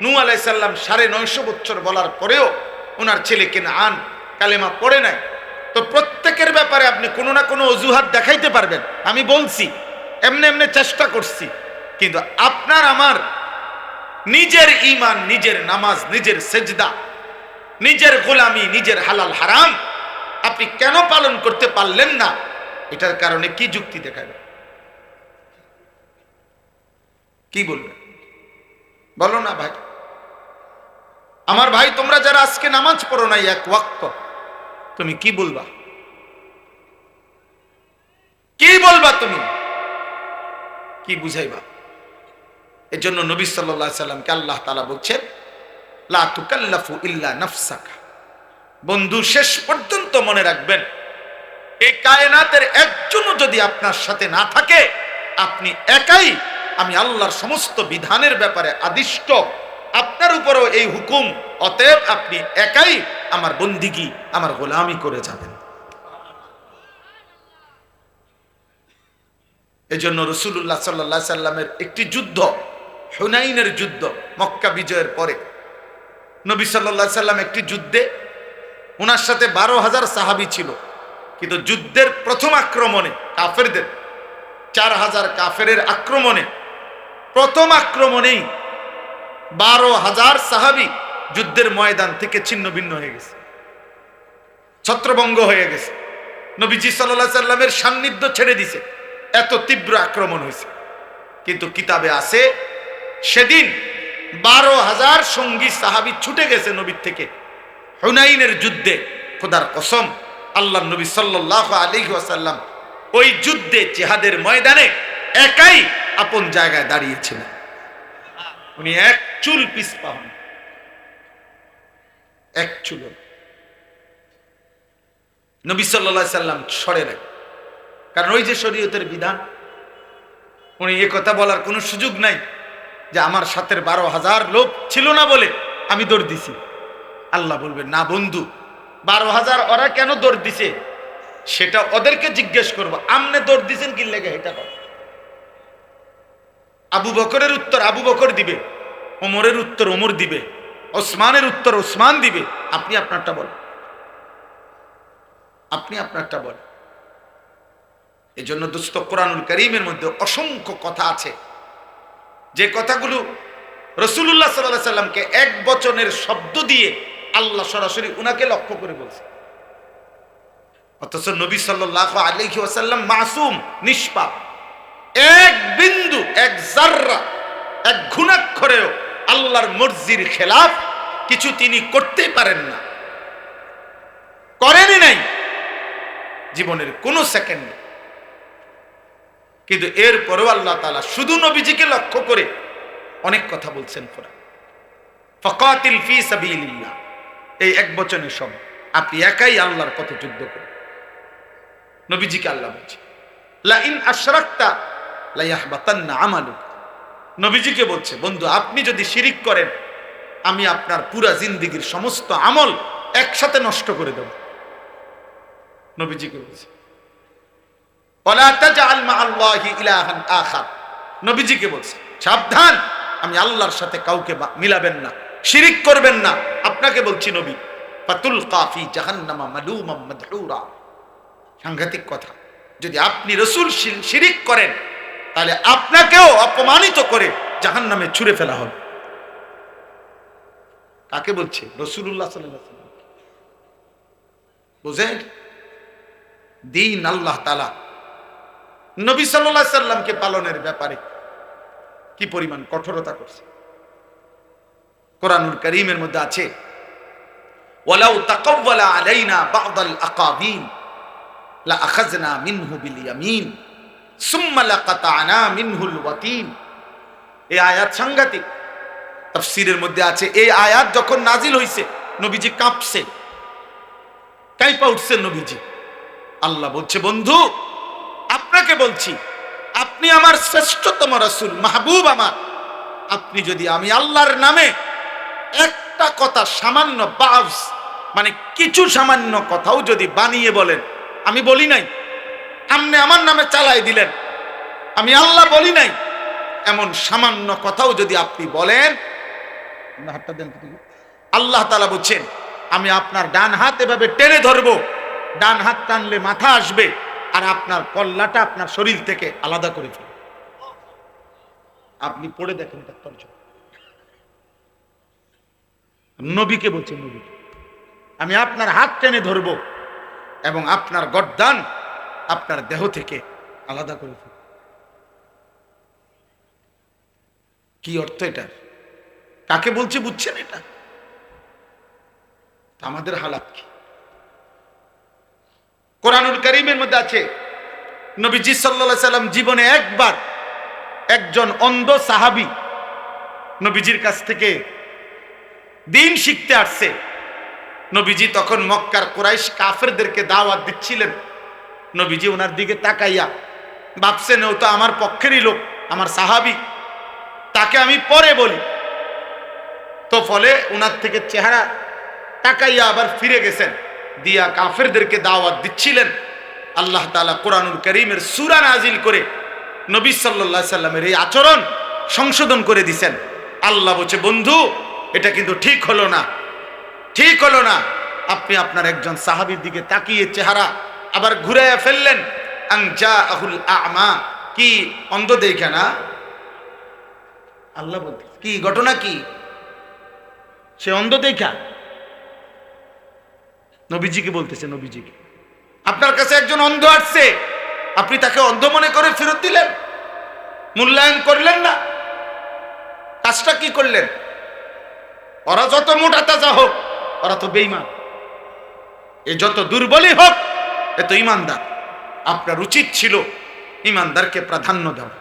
নূহ আলাইহিস সালাম 950 বছর বলার পরেও ওনার ছেলে কেনআন কালেমা পড়ে নাই। তো প্রত্যেকের ব্যাপারে আপনি কোনো না কোনো অজুহাত দেখাইতে পারবেন। আমি বলছি এমনি এমনি চেষ্টা করছি, কিন্তু আপনার আমার নিজের ঈমান, নিজের নামাজ, নিজের সেজদা, নিজের গোলামি, নিজের হালাল হারাম আপনি কেন পালন করতে পারলেন না, এটার কারণে কি যুক্তি দেখাবেন? কি বলবেন বলো না ভাই? আমার ভাই, তোমরা যারা আজকে নামাজ পড়ো নাই এক ওয়াক্ত, তুমি কি বলবা? কি বলবা? তুমি কি বুঝাইবা? এর জন্য নবী সাল্লাল্লাহু আলাইহি সাল্লামকে আল্লাহ তাআলা বলছেন, লা তুকাল্লাফু ইল্লা নাফসাকা। বন্ধু, শেষ পর্যন্ত মনে রাখবেন, এই কায়নাতের একজনও যদি আপনার সাথে না থাকে, আপনি একাই আমি আল্লাহর সমস্ত বিধানের ব্যাপারে আদিষ্ট, আপনার উপরও এই হুকুম, অতএব আপনি একাই আমার বন্দিগি, আমার গোলামি করে যাবেন। এজন্য রাসূলুল্লাহ সাল্লাল্লাহু আলাইহি সাল্লামের একটি যুদ্ধ, হুনাইনের যুদ্ধ, মক্কা বিজয়ের পরে নবী সাল্লাল্লাহু আলাইহি সাল্লাম একটি যুদ্ধে, ওনার সাথে 12,000 সাহাবী ছিল, কিন্তু যুদ্ধের প্রথম আক্রমণে কাফেরদের 4,000 কাফেরের আক্রমণে, প্রথম আক্রমণেই 12,000 সাহাবী যুদ্ধের ময়দান থেকে ছিন্ন ভিন্ন হয়ে গেছে, ছত্রভঙ্গ হয়ে গেছে। নবীজি সাল্লাল্লাহু আলাইহি সাল্লামের সান্নিধ্য ছেড়ে দিছে, এত তীব্র আক্রমণ হয়েছে। কিন্তু কিতাবে আছে সেদিন 12,000 সঙ্গী সাহাবী ছুটে গেছে নবীর থেকে হুনাইনের যুদ্ধে। খোদার কসম, আল্লাহর নবী সাল্লাল্লাহু আলাইহি ওয়াসাল্লাম ওই যুদ্ধে জিহাদের ময়দানে একাই আপন জায়গায় দাঁড়িয়েছিলেন। উনি এক চুল পিছপা হন, এক চুল। নবী সাল্লাল্লাহু আলাইহি সাল্লাম সরে নাই, কারণ ওই যে শরীয়তের বিধান, উনি এ কথা বলার কোনো সুযোগ নাই যে আমার সাথে 12,000 লোক ছিল না বলে আমি দৌড় দিছি। আল্লাহ বলবেন, না বন্ধু, 12,000 ওরা কেন দৌড় দিছে সেটা ওদেরকে জিজ্ঞেস করবো, আমনে দৌড় দিছেন কি লেগে, এটা কর। আবু বকরের উত্তর আবু বকর দিবে, ওমরের উত্তর ওমর দিবে, ওসমানের উত্তর ওসমান দিবে। আপনি আপনারটা বলেন, আপনি আপনারটা বলেন। এই জন্য দোস্ত, কোরআনুল কারীমের মধ্যে অসংখ্য কথা আছে, যে কথাগুলো রাসূলুল্লাহ সাল্লাল্লাহু আলাইহি সাল্লামকে এক বচনের শব্দ দিয়ে আল্লাহ সরাসরি উনাকে লক্ষ্য করে বলছে, অথচ নবী সাল্লাল্লাহু আলাইহি ওয়াসাল্লাম মাসুম, নিষ্পাপ। এক বিন্দু, এক জাররা, এক ঘুণাক্ষরেও আল্লাহর মর্জির খেলাফ কিছু তিনি করতেই পারেন না, করেনই নাই জীবনের কোনো সেকেন্ডে। কিন্তু এরপরেও আল্লাহ তাআলা শুধু নবীজিকে লক্ষ্য করে অনেক কথা বলছেন। কোরআন ফাকাতিল ফি সাবিলিল্লাহ, এই এক বচনের সব, আপনি একাই আল্লাহর পথে যুদ্ধ করুন। নবীজিকে আল্লাহ বলছে, লা ইন আশরাকতা লা ইয়াহবাতান্না আমালুক। নবীজিকে বলছে, বন্ধু, আপনি যদি শিরিক করেন, আমি আপনার পুরা জিন্দেগীর সমস্ত আমল একসাথে নষ্ট করে দেব। নবীজিকে বলছে, ওয়ালা তাজআল মা'আল্লাহি ইলাহান আখার। নবীজিকে বলছে, সাবধান, আমি আল্লাহর সাথে কাউকে মিলাবেন না, শিরিক করবেন না। আপনাকে বলছি নবী, ফাতুলকা ফি জাহান্নামা মালুমান মাদহুরা। সাংঘাতিক কথা, যদি আপনি রাসূল শিরিক করেন, তাহলে আপনাকেও অপমানিত করে জাহান্নামে ছুঁড়ে ফেলা হবে। কাকে বলছে? রাসূলুল্লাহ সাল্লাল্লাহু আলাইহি ওয়াসাল্লাম। বুঝেন, দ্বীন আল্লাহ তাআলা নবী সাল্লাল্লাহু আলাইহি সাল্লামকে পালনের ব্যাপারে কি পরিমাণ কঠোরতা করছে। কোরআনুল কারীমের মধ্যে আছে, ওয়ালাউ তাকাওয়ালা আলাইনা বা'দাল আকাবিন লা আখাযনা মিনহু বিল ইয়ামিন সুম্মা লাকাতা'না মিনহুল ওয়াতিন। এই আয়াত সাংঘাতিক। তাফসীরের মধ্যে আছে, এই আয়াত যখন নাজিল হইছে, নবীজি কাঁপছে, কাঁপা উঠছে নবীজি। আল্লাহ বলছে, বন্ধু, আপনাকে বলছি, আপনি আমার শ্রেষ্ঠতম রাসূল, মাহবুব আমার। আপনি যদি আমি আল্লাহর নামে একটা কথা, সামান্য বাস, মানে কিছু সামান্য কথাও যদি বানিয়ে বলেন, আমি বলি নাই, আপনি আমার নামে চালাই দিলেন, আমি আল্লাহ বলি নাই, এমন সামান্য কথাও যদি আপনি বলেন, হাতটা দেন, আল্লাহ তাআলা বলছেন আমি আপনার ডান হাত এভাবে টেনে ধরবো, ডান হাত টানলে মাথা আসবে আর আপনার কল্লাটা আপনার শরীর থেকে আলাদা করে ফেলবে। আপনি পড়ে দেখেন তার তর্জমা। নবীকে বলছেন, নবীকে আমি আপনার হাত টেনে ধরবো এবং আপনার গর্দান আপনার দেহ থেকে আলাদা করে ফেলব। কি অর্থ এটা? কাকে বলছে বুঝছেন? এটা আমাদের হালাত কি? কোরআনুল কারীমের মধ্যে আছে নবীজি সাল্লাল্লাহু আলাইহি সাল্লাম জীবনে একবার একজন অন্ধ সাহাবী নবীজির কাছ থেকে দিন শিখতে আসছে। নবীজি তখন মক্কার কুরাইশ কাফেরদেরকে দাওয়াত দিচ্ছিলেন। নবীজি ওনার দিকে তাকাইয়া ভাবছেন ও তো আমার পক্ষেরই লোক, আমার সাহাবী, তাকে আমি পরে বলি। তো ফলে ওনার থেকে চেহারা তাকাইয়া আবার ফিরে গেছেন, দিয়া কাফেরদেরকে দাওয়াত দিচ্ছিলেন। আল্লাহ তাআলা কোরআনুল কারীমের সূরা নাজিল করে নবী সাল্লাল্লাহু আলাইহি সাল্লামের এই আচরণ সংশোধন করে দিয়েছেন। আল্লাহ বলছে, বন্ধু এটা কিন্তু ঠিক হলো না, ঠিক হলো না। আপনি আপনার একজন সাহাবীর দিকে তাকিয়ে চেহারা আবার ঘুরাইয়া ফেললেন। আন জাআহুল আ'মা, কি অন্ধ দেখে না? আল্লাহ বলতে কি ঘটনা, কি সে অন্ধ দেখা? নবীজিকে বলতেছে, নবীজিকে, আপনার কাছে একজন অন্ধ আসছে, আপনি তাকে অন্ধ মনে করে ফেরত দিলেন, মূল্যায়ন করলেন না। কাজটা কি করলেন? ওরা যত মোটা তাজা হোক, ওরা তো বেঈমান, এ যত দুর্বলই হোক, এ তো ইমানদার। আপনার উচিত ছিল ইমানদারকে প্রাধান্য দেওয়া।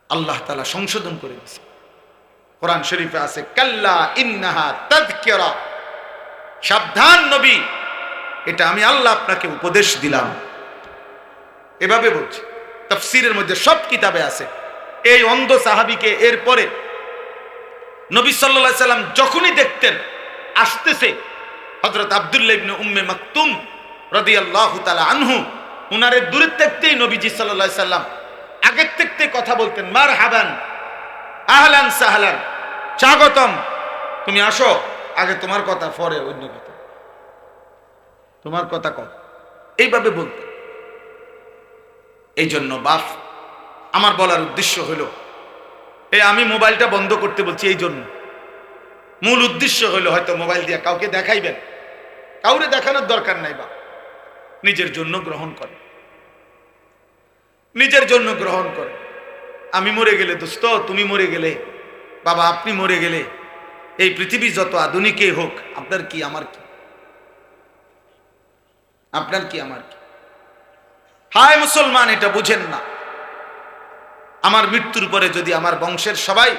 আল্লাহ তাআলা সংশোধন করে দিয়েছে। কোরআন শরীফে আছে, কাল্লা ইন্নাহা তাযকিরা, সাবধান নবী, এটা আমি আল্লাহ আপনাকে উপদেশ দিলাম। এভাবে বলছি, তাফসীরের মধ্যে সব কিতাবে আছে। এই অন্ধ সাহাবীকে এরপরে নবী সাল্লাল্লাহু আলাইহি সাল্লাম যখনই দেখতেন আসতেছে, হযরত আব্দুল্লাহ ইবনে উম্মে মাকতুম রাদিয়াল্লাহু তাআলা আনহু, উনারে দূরে থাকতেই নবীজি সাল্লাল্লাহু আলাইহি সাল্লাম আগের থেকে কথা বলতেন, মারহাবান, আহলান সাহলান, স্বাগতম, তুমি আসো, আগে তোমার কথা, পরে অন্য কথা, তোমার কথা কম, এইভাবে বলতেন। এই জন্য বাপ, আমার বলার উদ্দেশ্য হলো, আমি মোবাইলটা বন্ধ করতে বলছি এই জন্য, মূল উদ্দেশ্য হলো হয়তো মোবাইল দিয়ে কাউকে দেখাইবেন, কাউরে দেখানোর দরকার নাই। বা নিজের জন্য গ্রহণ করে, নিজের জন্য গ্রহণ করে। আমি মরে গেলে দোস্ত, তুমি মরে গেলে, বাবা আপনি মরে গেলে, এই পৃথিবী যত আধুনিকই হোক, আপনার কি আমার কি? আপনার কি আমার কি? হায় মুসলমান, এটা বুঝেন না। আমার মৃত্যুর পরে যদি আমার বংশের সবাই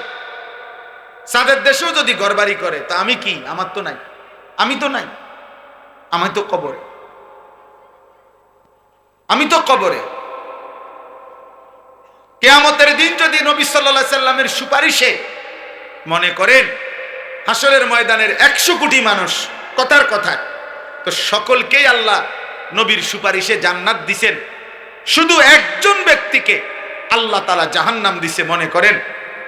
চাঁদের দেশেও যদি ঘরবাড়ি করে, তা আমি কি? আমার তো নাই, আমি তো নাই, আমি তো কবরে, আমি তো কবরে। কিয়ামতের দিন যদি নবী সাল্লাল্লাহু আলাইহি সাল্লামের সুপারিশে, মনে করেন হাসরের ময়দানের 100 কোটি মানুষ, কথার কথা, তো সকলকেই আল্লাহ নবীর সুপারিশে জান্নাত দিছেন, শুধু একজন ব্যক্তিকে আল্লাহ তাআলা জাহান্নাম দিছে মনে করেন,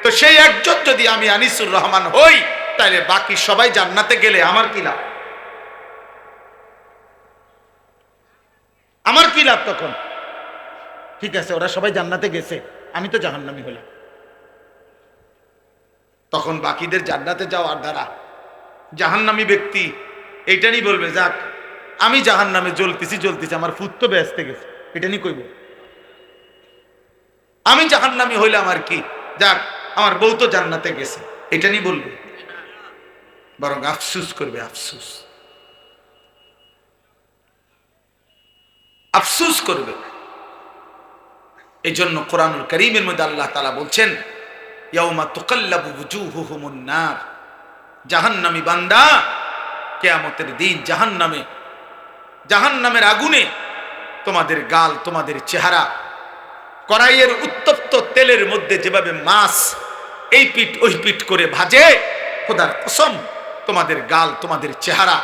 তো সেই একজন যদি আমি আনিসুর রহমান হই, তাহলে বাকি সবাই জান্নাতে গেলে আমার কি লাভ? আমার কি লাভ তখন? ঠিক আছে, ওরা সবাই জান্নাতে গেছে, আমি তো জাহান্নামী হলাম। তখন বাকিদের জান্নাতে যাওয়ার দ্বারা জাহান্নামী ব্যক্তি এইটা নিয়ে বলবে, যাক আমি জাহান্নামে জ্বলতেছি, আমার ফুট তো বেহেশতে গেছে, এটা নিয়ে কইব। আমি জাহান্নামী হইলাম আর কি, যাক আমার বউ তো জান্নাতে গেছে, এটা নিয়ে বলবে? বরং আফসুস করবে, আফসুস, আফসুস করবে। এই জন্য কোরআনুল কারীমের মধ্যে আল্লাহ তাআলা বলছেন, ইয়াউমা তুকাল্লাবু ওয়ুজুহুহুমুন নার, জাহান্নামী বান্দা কিয়ামতের দিন জাহান্নামের আগুনে তোমাদের গাল, তোমাদের চেহারা, কড়াইয়ের উত্তপ্ত তেলের মধ্যে যেভাবে মাছ এই পিঠ ওই পিঠ করে ভাজে, খোদার কসম তোমাদের গাল, তোমাদের চেহারা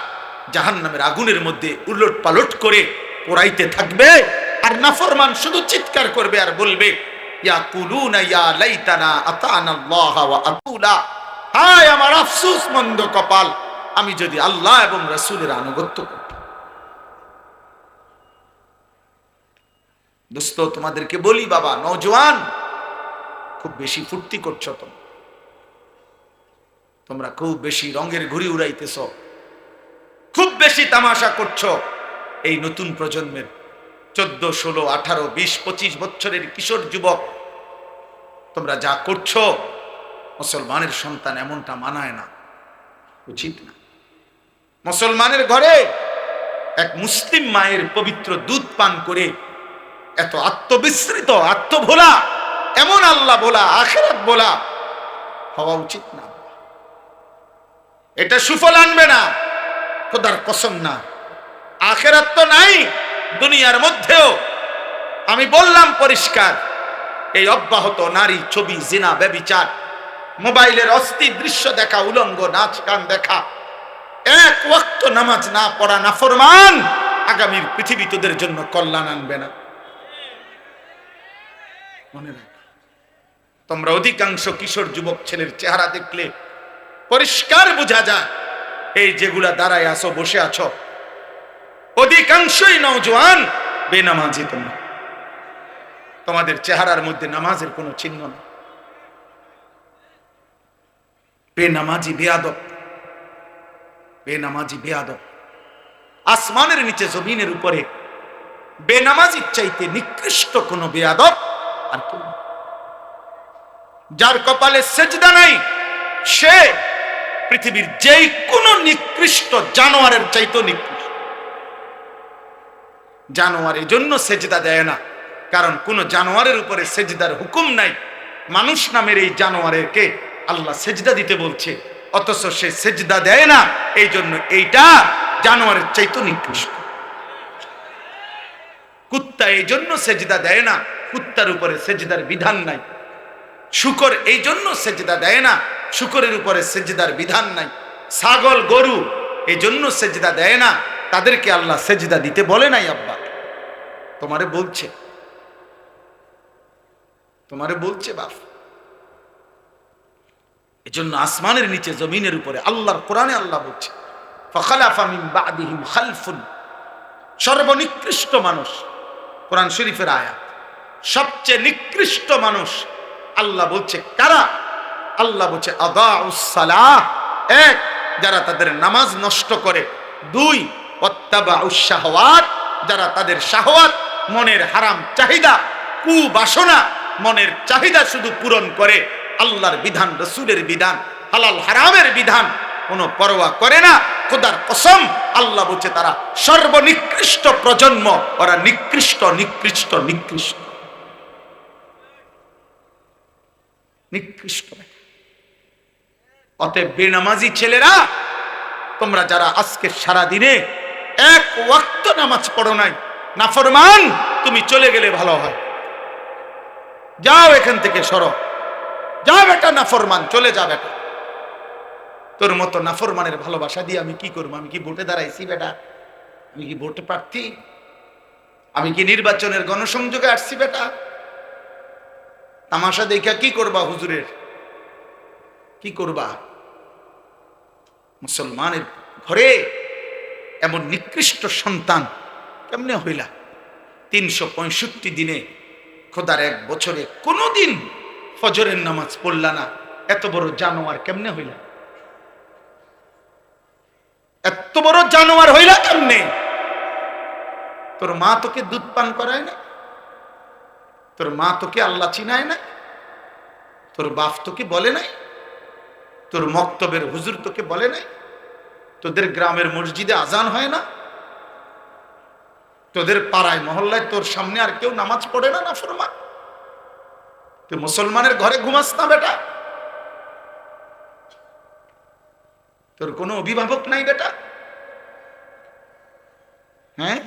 জাহান্নামের আগুনের মধ্যে উলট পালট করে পোড়াইতে থাকবে, আর নাফরমান শুধু চিৎকার করবে আর বলবে ইয়াকুলুনা ইয়া লাইতানা আতানা আল্লাহ ওয়া আতুলা, হায় আমার আফসোস মন্দ কপাল, আমি যদি আল্লাহ এবং রাসূলের আনুগত্য করতাম। দোস্ত, তোমাদেরকে বলি বাবা, নওজোয়ান, খুব বেশি ফুর্তি করছো তোমরা খুব বেশি রঙের ঘুড়ি উড়াইতেছ, খুব বেশি তামাশা করছো। এই নতুন প্রজন্মের 14, 16, 18, 20, 25 বছরের কিশোর যুবক, তোমরা যা করছো, মুসলমানের সন্তান এমনটা মানায় না, উচিত না। মুসলমানের ঘরে এক মুসলিম মায়ের পবিত্র দুধ পান করে এত আত্মবিস্মৃত, আত্মভোলা, এমন আল্লাহ বলা, আখিরাত বলা হওয়া উচিত না। এটা সুফল আনবে না, খোদার কসম না। আখিরাত তো নাই দুনিয়ার মধ্যেও। আমি বললাম পরিষ্কার, এই অব্যাহত নারী ছবি, জিনা, ব্যভিচার, মোবাইলের অস্থির দৃশ্য দেখা, উলঙ্গ নাচ গান দেখা, এক ওয়াক্ত নামাজ না পড়া নাফরমান, আগামীর পৃথিবী তোদের জন্য কল্যাণ আনবে না। মনে রাখ, তোমরা অধিকাংশ কিশোর যুবক ছেলের চেহারা দেখলে পরিষ্কার বোঝা যায়, এই যেগুলা দাঁড়ায় আছো, বসে আছো, অধিকাংশই নওজোয়ান বেনামাজি। তোমরা, তোমাদের চেহারার মধ্যে নামাজের কোনো চিহ্ন নেই। বেনামাজি, বেয়াদব, বেনামাজি, বেয়াদব। আসমানের নিচে জমিনের উপরে বেনামাজির চাইতে নিকৃষ্ট কোন বেয়াদব আর কেউ নেই। যার কপালে সেজদা নাই, সে পৃথিবীর যেই কোন নিকৃষ্ট জানোয়ারের চাইতে নিকৃষ্ট। জানোয়ার এই জন্য সেজদা দেয় না, কারণ কোন জানোয়ারের উপরে সেজদার হুকুম নাই। মানুষ নামের এই জানোয়ারকে আল্লাহ সেজদা দিতে বলছে, অথচ সে সেজদা দেয় না, এই জন্য এইটা জানোয়ারের চাইতে নিকৃষ্ট। কুত্তা এই জন্য সেজদা দেয় না, কুত্তার উপরে সেজদার বিধান নাই। শূকর এই জন্য সেজদা দেয় না, শূকরের উপরে সেজদার বিধান নাই। ছাগল, গরু এই জন্য সেজদা দেয় না, তাদেরকে আল্লাহ সেজদা দিতে বলে নাই। আব্বা তোমারে বলছে, তোমারে বলছে বাপ। এজন্য আসমানের নিচে জমিনের উপরে আল্লাহর কোরআনে আল্লাহ বলছে, ফাখালাফা মিন বাদিহিম খালফুন, সর্বনিকৃষ্ট মানুষ, কোরআন শরীফের আয়াত, সবচেয়ে নিকৃষ্ট মানুষ আল্লাহ বলছে কারা? আল্লাহ বলছে আদাউস সালাহ, এক, যারা তাদের নামাজ নষ্ট করে, দুই, ওয়াত্তাবাউস শাহওয়াত, যারা তাদের শাহওয়াত, মনের হারাম চাহিদা, কুবাসনা, মনের চাহিদা শুধু পূরণ করে, আল্লাহর বিধান, রাসূলের বিধান, হালাল হারামের বিধান কোনো পরোয়া করে না। খোদার কসম, আল্লাহ বলছে তারা সর্বনিকৃষ্ট প্রজন্ম, ওরা নিকৃষ্ট, নিকৃষ্ট, নিকৃষ্ট, নিকৃষ্ট। অতএব বেনামাজি ছেলেরা, তোমরা যারা আজকে সারা দিনে এক ওয়াক্ত নামাজ পড়ো নাই, নাফরমান, তুমি চলে গেলে ভালো হয়। যাও এখান থেকে, সরো, যাও বেটা নাফরমান, চলে যা বেটা। তোর মতো নাফরমানের ভালোবাসা দিয়ে আমি কি করবো? আমি কি ভোটে দাঁড়াইছি বেটা? আমি কি ভোটে প্রার্থী? আমি কি নির্বাচনের গণসংযোগে আসছি বেটা? তামাশা দেখা কি করবা? হুজুরের কি করবা? মুসলমানের ঘরে এমন নিকৃষ্ট সন্তান কেমনে হইলা? 365 দিনে, খোদার এক বছরে কোনোদিন ফজরের নামাজ পড়লা না, এত বড় জানোয়ার কেমনে হইলা? এত বড় জানোয়ার হইলা কেমনে? তোর মা তোকে দুধ পান করায় না? তোর মা তোকে আল্লাহ চিনায় না? তোর বাপ তোকে বলে নাই? তোর মক্তবের হুজুর তোকে বলে নাই? তোদের গ্রামের মসজিদে আজান হয় না? তোদের পাড়ায় মহল্লায় তোর সামনে আর কেউ নামাজ পড়ে না? নাফরমান, তুই মুসলমানের ঘরে ঘুমাস না বেটা? তোর কোনো অভিভাবক নাই বেটা? হ্যাঁ,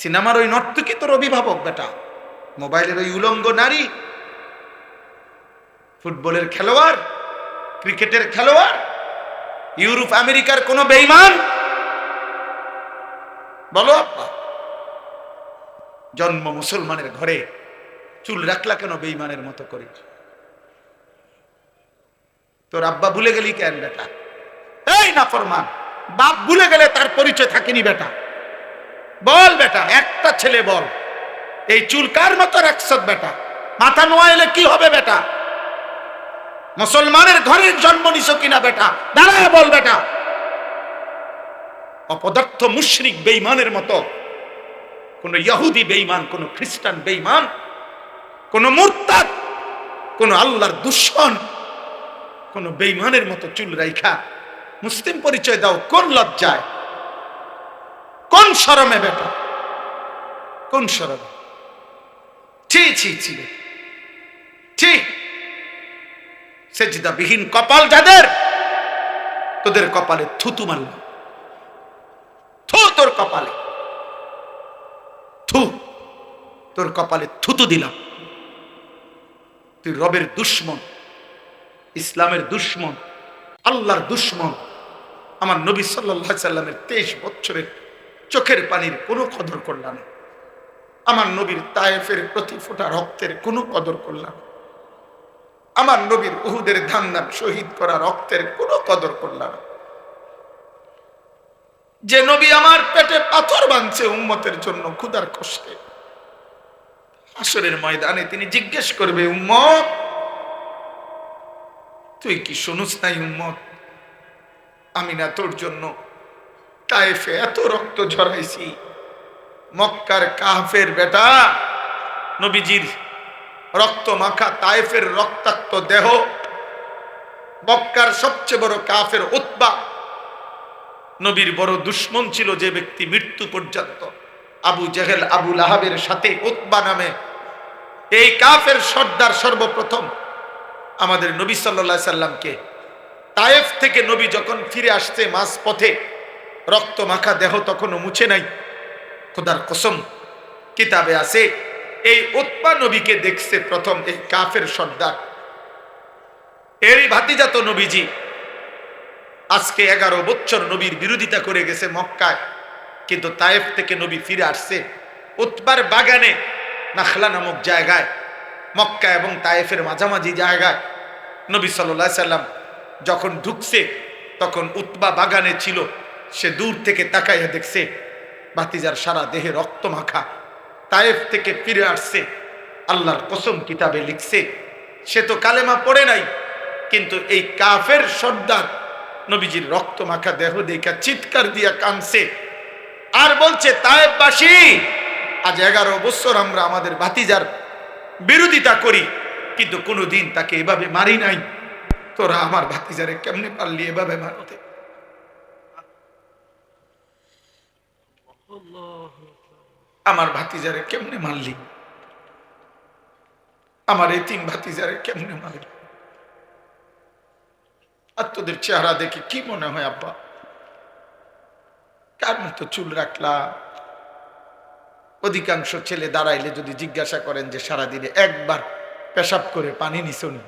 সিনেমার ওই নর্তকী তোর অভিভাবক বেটা? মোবাইলের ওই উলঙ্গ নারী, ফুটবলের খেলোয়াড়, ক্রিকেটের খেলোয়াড়, ইউরোপ আমেরিকার কোন বেঈমান? বলো আব্বা, জন্ম মুসলমানের ঘরে, চুল রাখলা কেন বেঈমানের মতো করে? তোর আব্বা ভুলে গেলি কেন বেটা? এই নাফরমান, বাপ ভুলে গেলে তার পরিচয় থাকেনি বেটা। বল বেটা, একটা ছেলে বল, এই চুল কার মতো রাখছ বেটা? মাথা নোয়াইলে কি হবে বেটা? মুসলমানের ঘরের জন্ম নিছ কিনা বেটা? দাঁড়ায় বল বেটা। অপদার্থ মুশরিক বেঈমানের মতো, কোন ইহুদি বেঈমান, কোন খ্রিস্টান বেঈমান, কোন মুরতাদ, কোন আল্লাহর দুশমন, কোন বেঈমানের মতো চুল রাইখা মুসলিম পরিচয় দাও কোন লজ্জায়, কোন শরমে বেটা, কোন শরমে? ছি ছি ছি ছি। সেজদাবিহীন কপাল যাদের, তোদের কপালে থুতু মারলাম। থু তোর কপালে, থু তোর কপালে থুতু দিলাম। তুই রবের দুশমন, ইসলামের দুশমন, আল্লাহর দুশমন। আমার নবী সাল্লাল্লাহু আলাইহি সাল্লামের 23 বছরের চোখের পানির কোনো কদর করলাম না। আমার নবীর তায়েফের প্রতি ফোঁটা রক্তের কোনো কদর করলাম না। আমার নবীর উহুদের ধান্দান শহীদ করা রক্তের কোনো কদর করলাম না। যে নবী আমার পেটে পাথর বাঁধছে উম্মতের জন্য ক্ষুধার কষ্টে, হাসরের ময়দানে তিনি জিজ্ঞেস করবে, উম্মত তুই কি শুনুস নাই? উম্মত, আমি না তোর জন্য তায়েফে এত রক্ত ঝরাইছি। মক্কার কাফের বেটা, নবীজির রক্ত মাখা তায়েফের রক্তাক্ত দেহ, মক্কার সবচেয়ে বড় কাফের উতবা, নবীর বড় দুশমন ছিল যে ব্যক্তি মৃত্যু পর্যন্ত, আবু জেহেল আবু লাহাবের সাথে উতবা নামে এই কাফের সর্দার সর্বপ্রথম আমাদের নবী সাল্লাল্লাহু আলাইহি সাল্লামকে তায়েফ থেকে নবী যখন ফিরে আসছে মাঝ পথে, রক্ত মাখা দেহ তখনও মুছে নাই। খোদার কসম, কিতাবে আছে এই উতবা নবীকে দেখছে প্রথম এই কাফের সর্দার। এরই ভাতিজা তো নবীজি আজকে 11 বছর নবীর বিরোধিতা করে গেছে মক্কায়, কিন্তু তায়েফ থেকে নবী ফিরে আসছে উতবার বাগানে, নাখলা নামক জায়গায়, মক্কা এবং তায়েফের মাঝামাঝি জায়গায়। নবী সাল্লাল্লাহু আলাইহি সাল্লাম যখন ঢুকছে তখন উতবা বাগানে ছিল। সে দূর থেকে তাকাইয়া দেখছে ভাতিজার সারা দেহে রক্ত মাখা, তায়েফ থেকে ফিরে আসছে। আল্লাহর কসম, কিতাবে লিখছে সে তো কালেমা পড়ে নাই, কিন্তু এই কাফের সর্দার নবীজির রক্ত মাখা দেহ দেখা চিৎকার দিয়া কাঁদছে আর বলছে, তায়েফবাসী, আজ 11 বছর আমরা আমাদের ভাতিজার বিরোধিতা করি, কিন্তু কোনোদিন তাকে এভাবে মারি নাই। তোরা আমার ভাতিজারে কেমনে পারলি এভাবে মারতে? আমার ভাতিজারে কেমনে মারলি? আমার এই 3 ভাতিজারে কেমনে মারলি? আর তোদের চেহারা দেখে কি মনে হয় আব্বা? কার মতো চুল রাখলা? অধিকাংশ ছেলে দাঁড়াইলে যদি জিজ্ঞাসা করেন যে সারাদিনে একবার পেশাব করে পানি নিছনি,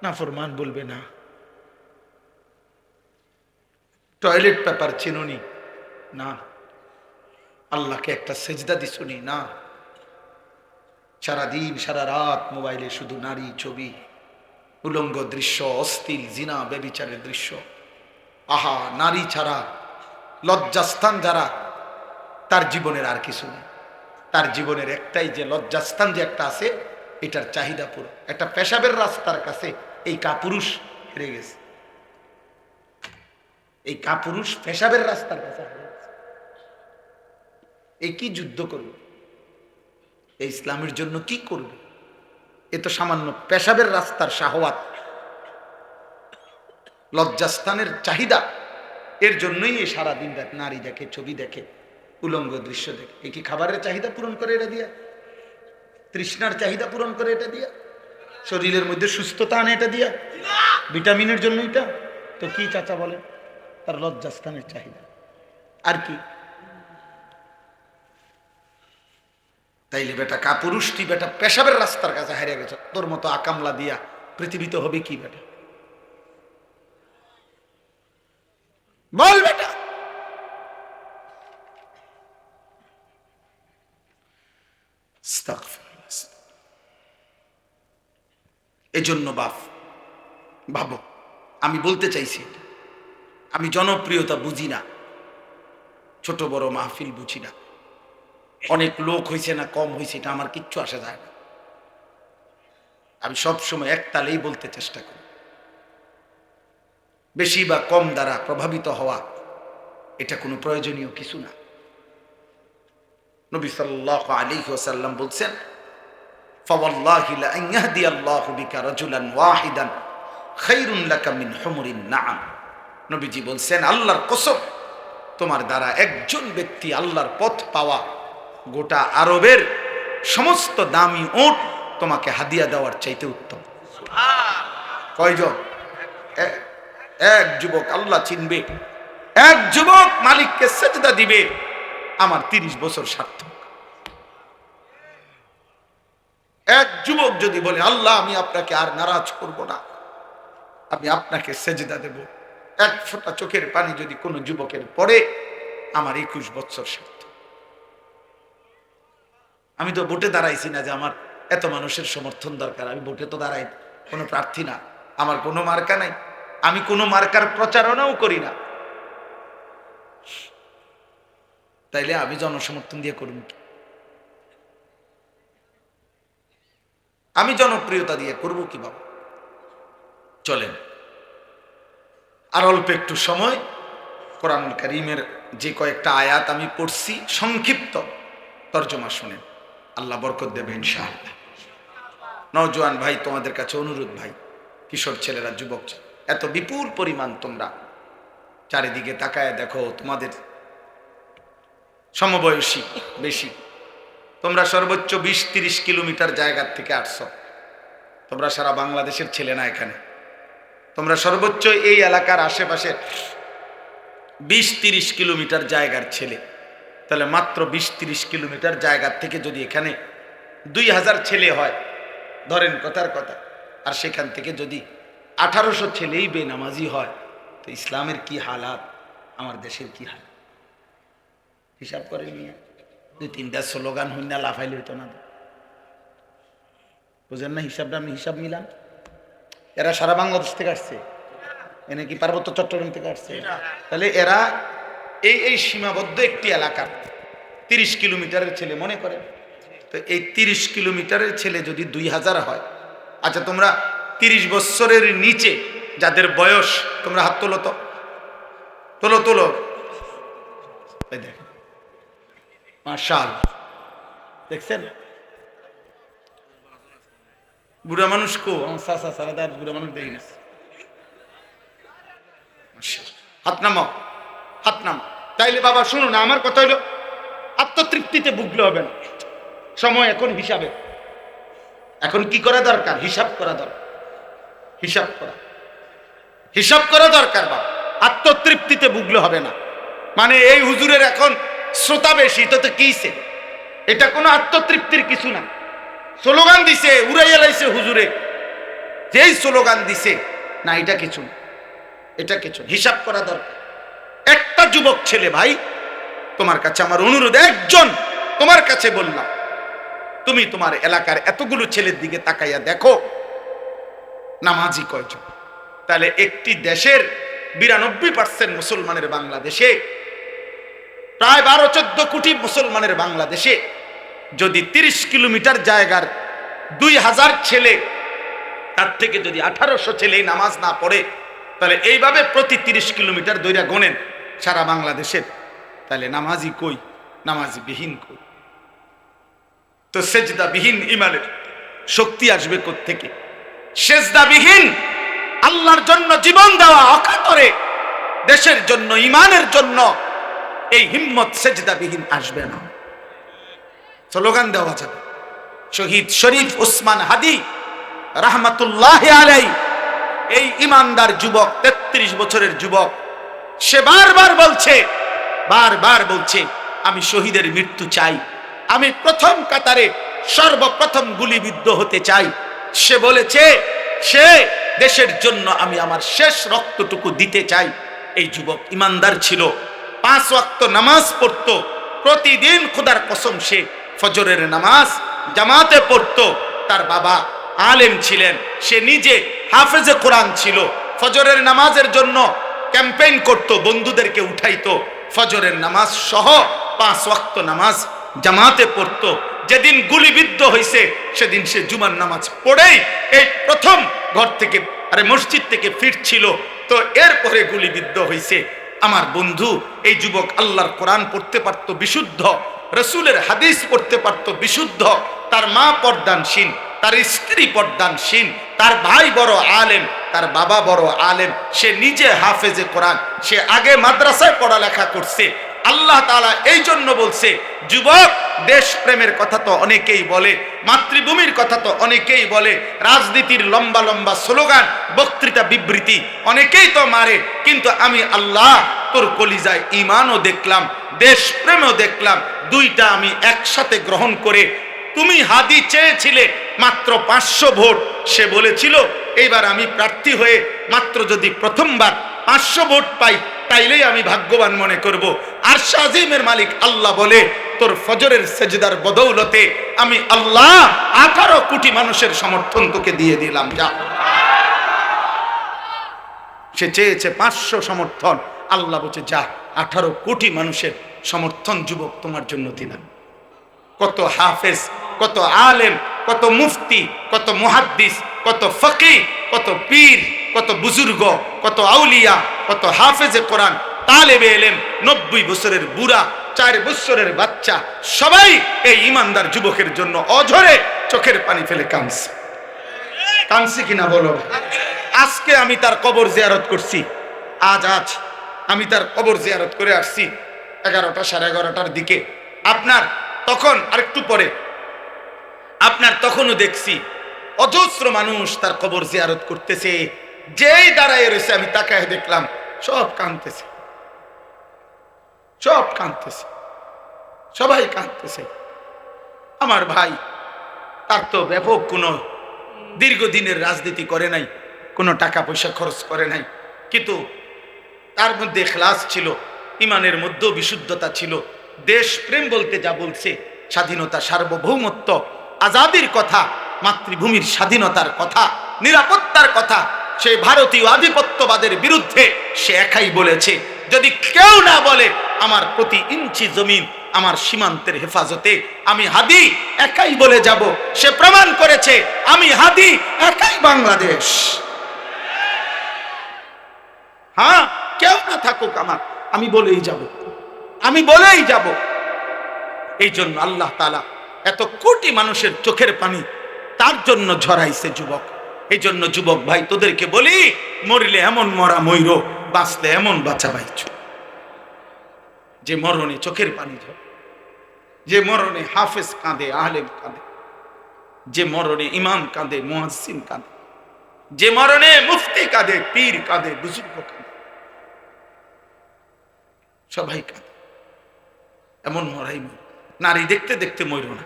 নাফরমান বলবে না। টয়লেট পেপার চিনুনি? না। আল্লাহকে একটা সেজদা দিছনি? না। সারাদিন সারা রাত মোবাইলে শুধু নারী ছবি, উলঙ্গ দৃশ্য, অশ্লীল জিনা ব্যভিচারের দৃশ্য। আহা, নারী ছাড়া লজ্জাস্থান যারা, তার জীবনের আর কিছু নেই। তার জীবনের একটাই যে লজ্জাস্থান যে একটা আছে, এটার চাহিদা পুরো। একটা পেশাবের রাস্তার কাছে এই কাপুরুষ হেরে গেছে। এই কাপুরুষ পেশাবের রাস্তার কাছে হেরে গেছে। এই কি যুদ্ধ করবে? এই ইসলামের জন্য কি করবে? এ তো সামান্য পেশাবের রাস্তার শাহওয়াত, লজ্জাস্থানের চাহিদা। এর জন্যই এ সারাদিন রাত নারী দেখে, ছবি দেখে, উলঙ্গ দৃশ্য দেখে। এ কি খাবারের চাহিদা পূরণ করে এটা দিয়া? তৃষ্ণার চাহিদা পূরণ করে এটা দিয়া? শরীরের মধ্যে সুস্থতা আনে এটা দিয়া? ভিটামিনের জন্য এটা? তো কি চাচা বলেন? তার লজ্জাস্থানের চাহিদা। আর কি? তাইলে বেটা কাপুরুষ, তুই বেটা পেশাবের রাস্তার কাছে হারিয়ে গেছ। তোর মতো আকামলা দিয়া পৃথিবীতে হবে কি বেটা? বল বেটা। আস্তাগফিরুল্লাহ। এজন্য ভাবো, আমি বলতে চাইছি আমি জনপ্রিয়তা বুঝি না, ছোট বড় মাহফিল বুঝি না, অনেক লোক হয়েছে না কম হয়েছে এটা আমার কিচ্ছু আসা যায় না। আমি সব সময় এক তালেই বলতে চেষ্টা করি। বেশি বা কম দ্বারা প্রভাবিত হওয়া এটা কোনো প্রয়োজনীয় কিছু না। নবী সাল্লাল্লাহু আলাইহি ওয়াসাল্লাম বলছেন, ফাওয়াল্লাহি লা আন ইয়াহদিয়াল্লাহু বিকা রাজুলান ওয়াহিদান খায়রুন লাকা মিন হুমুরিন নাআম। নবীজি বলছেন, আল্লাহর কসম, তোমার দ্বারা একজন ব্যক্তি আল্লাহর পথ পাওয়া গোটা আরবের সমস্ত দামি উট তোমাকে হাদিয়া দেওয়ার চাইতে উত্তম। কয়জন? এক যুবক আল্লাহ চিনবে, এক যুবক মালিককে সেজদা দিবে, আমার 30 বছর সার্থক। এক যুবক যদি বলে, আল্লাহ আমি আপনাকে আর নারাজ করব না, আমি আপনাকে সেজদা দেব, এক ফোঁটা চোখের পানি যদি কোনো যুবকের পড়ে, আমার 21 বছর সার্থক। আমি তো ভোটে দাঁড়াইছি না যে আমার এত মানুষের সমর্থন দরকার, আমি ভোটে তো দাঁড়াই কোনো প্রার্থী না, আমার কোনো মার্কা নাই, আমি কোনো মার্কার প্রচারণাও করি না, তাইলে আমি জনসমর্থন দিয়ে করব কি? আমি জনপ্রিয়তা দিয়ে করব কি বাবা? চলেন আর অল্প একটু সময় কোরআনুল কারীমের যে কয়েকটা আয়াত আমি পড়ছি সংক্ষিপ্ত তর্জমা শুনেন, আল্লাহ বরকত দেবে ইনশাআল্লাহ। নওজোয়ান ভাই, তোমাদের কাছে অনুরোধ ভাই, কিশোর ছেলেরা, যুবক, এত বিপুল পরিমাণ তোমরা চারিদিকে তাকায় দেখো, তোমাদের সমবয়সী বেশি, তোমরা সর্বোচ্চ 20-30 কিলোমিটার জায়গার থেকে আসছো, তোমরা সারা বাংলাদেশের ছেলে না, এখানে তোমরা সর্বোচ্চ এই এলাকার আশেপাশে 20-30 কিলোমিটার জায়গার ছেলে, তাহলে মাত্র 20-30 কিলোমিটার জায়গার থেকে যদি এখানে 2000 ছেলে হয়, ধরেন কথার কথা, আর সেখান থেকে যদি 1800 ছেলেই বেনামাজি হয়, তো ইসলামের কি হালাত, আমার দেশের কি হালাত হিসাব করে নিয়ে 2-3টা স্লোগান হইনা লাফাইলে হইতো না, বুঝেন না হিসাবটা? আমি হিসাব মিলাম, এরা সারা বাংলাদেশ থেকে আসছে, এনে কি পার্বত্য চট্টগ্রাম থেকে আসছে, তাহলে এরা এই সীমাবদ্ধ একটি এলাকার 30 কিলোমিটারের ছেলে মনে করে, তো এই 30 কিলোমিটারের ছেলে যদি 2000 হয়, আচ্ছা তোমরা 30 বছরের নিচে যাদের বয়স, তোমরা হাত তোলো তো, তোলো তোলো, দেখেন মাশাআল্লাহ, দেখছেন বুড়া মানুষ কো সারা বুড়া মানুষ দেখি না, হাত নামাও, হাত নামাও। তাইলে বাবা শুনো না, আমার কথা হইলো আত্মতৃপ্তিতে ভুগলে হবে না, সময় এখন হিসাবে, এখন কি করা দরকার? হিসাব করা দরকার, হিসাব করা দরকার বাবা, আত্মতৃপ্তিতে ভুগলে হবে না। মানে এই হুজুরের এখন শ্রোতা বেশি, তো কিছে, এটা কোনো আত্মতৃপ্তির কিছু না, স্লোগান দিছে উড়াইয়া লাইছে হুজুরে, যেই স্লোগান দিছে না, এটা কিছু না, এটা কিছু, হিসাব করা দরকার। একটা যুবক ছেলে ভাই, তোমার কাছে আমার অনুরোধ, একজন তোমার কাছে বললাম, তুমি তোমার এলাকার এতগুলো ছেলের দিকে তাকাইয়া দেখো নামাজি কয়জন, তাহলে একটি দেশের 92% মুসলমানের বাংলাদেশে, প্রায় 12-14 কোটি মুসলমানের বাংলাদেশে যদি 30 কিলোমিটার জায়গার 2000 ছেলে, তার থেকে যদি 1800 ছেলে নামাজ না পড়ে, তাহলে এইভাবে প্রতি 30 কিলোমিটার দৈরা গোনেন সারা বাংলাদেশের, তাহলে নামাজি কই, নামাজি বিহীন কই? তো সেজদা বিহীন ইমানের শক্তি আসবে কোত্থেকে? সেজদা বিহীন আল্লাহর জন্য জীবন দেওয়া অকাতরে দেশের জন্য, ইমানের জন্য এই হিম্মত সেজদা বিহীন আসবে না। স্লোগান দেওয়া যাবে, শহীদ শরীফ ওসমান হাদি রাহমাতুল্লাহি আলাইহি, এই ইমানদার যুবক, 33 বছরের যুবক, সে বারবার বলছে আমি শহীদের মৃত্যু চাই, আমি প্রথম কাতারে সর্বপ্রথম গুলিবিদ্ধ হতে চাই। সে বলেছে সে দেশের জন্য আমি আমার শেষ রক্তটুকু দিতে চাই। এই যুবক ইমানদার ছিল, 5 ওয়াক্ত নামাজ পড়তো প্রতিদিন, খোদার কসম সে ফজরের নামাজ জামাতে পড়তো, তার বাবা আলেম ছিলেন, সে নিজে হাফেজে কোরআন ছিল, ফজরের নামাজের জন্য ক্যাম্পেইন করত, বন্ধুদেরকে উঠাইতো, ফজরের নামাজ সহ 5 ওয়াক্ত নামাজ জামাতে পড়তো। যেদিন গুলিবিদ্ধ হয়েছে সেদিন সে জুমার নামাজ পড়েই এই প্রথম ঘর থেকে মসজিদ থেকে ফিরছিল, তো এরপরে গুলিবিদ্ধ হয়েছে। আমার বন্ধু এই যুবক আল্লাহর কোরআন পড়তে পারতো বিশুদ্ধ, রসুলের হাদিস পড়তে পারতো বিশুদ্ধ, তার মা পর্দানশীল, তার স্ত্রী পর্দানশীল, তার ভাই বড় আলেম, তার বাবা বড় আলেম, সে নিজে হাফেজে কোরআন, সে আগে মাদ্রাসায় পড়ালেখা করছে। আল্লাহ তাআলা এই জন্য বলছে, যুবক দেশ প্রেমের কথা তো অনেকেই বলে, মাতৃভূমির কথা তো অনেকেই বলে, রাজনীতির লম্বা লম্বা স্লোগান বক্তৃতা বিবৃতি অনেকেই তো মারে, কিন্তু আমি আল্লাহ তোর কলিজায় ঈমানও দেখলাম, দেশ প্রেমও দেখলাম, দুইটা আমি একসাথে গ্রহণ করে। তুমি হাদি চেয়েছিলে মাত্র 500 ভোট, সে বলেছিল এইবার আমি প্রার্থী হয়ে মাত্র যদি প্রথমবার 500 ভোট পাই তাইলেই আমি ভাগ্যবান মনে করব। আর শাজিমের মালিক আল্লাহ বলে, তোর ফজরের সেজদার বদৌলতে আমি আল্লাহ 18 কোটি মানুষের সমর্থন তোকে দিয়ে দিলাম, যা। সে চেয়েছে 500 সমর্থন, আল্লাহ বলছে যা, 18 কোটি মানুষের সমর্থন যুবক তোমার জন্য দিলাম। কত হাফেজ, কত আলেম, কত মুফতি, কত মুহাদ্দিস, কত ফকিহ, কত পীর, কত বুজুর্গ, কত আউলিয়া, কত হাফেজে কোরআন, তালেবে ইলম, 90 বছরের বুড়া, 4 বছরের বাচ্চা, সবাই এই ইমানদার যুবকের জন্য অঝরে চোখের পানি ফেলে কাঁদছে। কাঁদছে কিনা বলো? আজকে আমি তার কবর জিয়ারত করছি, আজ আমি তার কবর জিয়ারত করে আসছি 11টা 11:30টার দিকে। আপনার তখন আরেকটু পরে আপনার তখনও দেখছি অজস্র মানুষ তার কবর জিয়ারত করতেছে। যেই দাঁড়ায় রয়েছে আমি তাকায় দেখলাম সব কাঁদতেছে, সব কাঁদতেছে, সবাই কাঁদতেছে। আমার ভাই, তার তো ব্যাপক কোনো দীর্ঘদিনের রাজনীতি করে নাই, কোনো টাকা পয়সা খরচ করে নাই, কিন্তু তার মধ্যে ইখলাস ছিল, ইমানের মধ্যেও বিশুদ্ধতা ছিল। দেশ প্রেম বলতে যা বলছে, স্বাধীনতা, সার্বভৌমত্ব, আজাদির কথা, মাতৃভূমির স্বাধীনতার কথা, নিরাপত্তার কথা, সেই ভারতীয় আধিপত্যবাদের বিরুদ্ধে সে একাই বলেছে। যদি কেউ না বলে আমার প্রতি ইঞ্চি জমিন আমার সীমান্তের হেফাজতে, আমি হাদি একাই বলে যাব। সে প্রমাণ করেছে আমি হাদি একাই বাংলাদেশ। হ্যাঁ, কেউ না থাকুক আমার, আমি বলেই যাব, আমি বলেই যাব। এই জন্য আল্লাহ তাআলা এত কোটি মানুষের চোখের পানি তার জন্য ঝরাইছে যুবক। এই জন্য যুবক ভাই তোদেরকে বলি, মরিলে এমন মরা মইর, বাঁচলে এমন বাঁচা বাইছ। যে মরণে চোখের পানি ঝরে, যে মরণে হাফেজ কাঁদে, আলেম কাঁদে, যে মরণে ইমাম কাঁদে, মুয়াজ্জিন কাঁদে, যে মরণে মুফতি কাঁদে, পীর কাঁদে, বুজুর্গ কাঁদে, সবাই কাঁদে। এমন মরাই মর। নারী দেখতে দেখতে মরো না,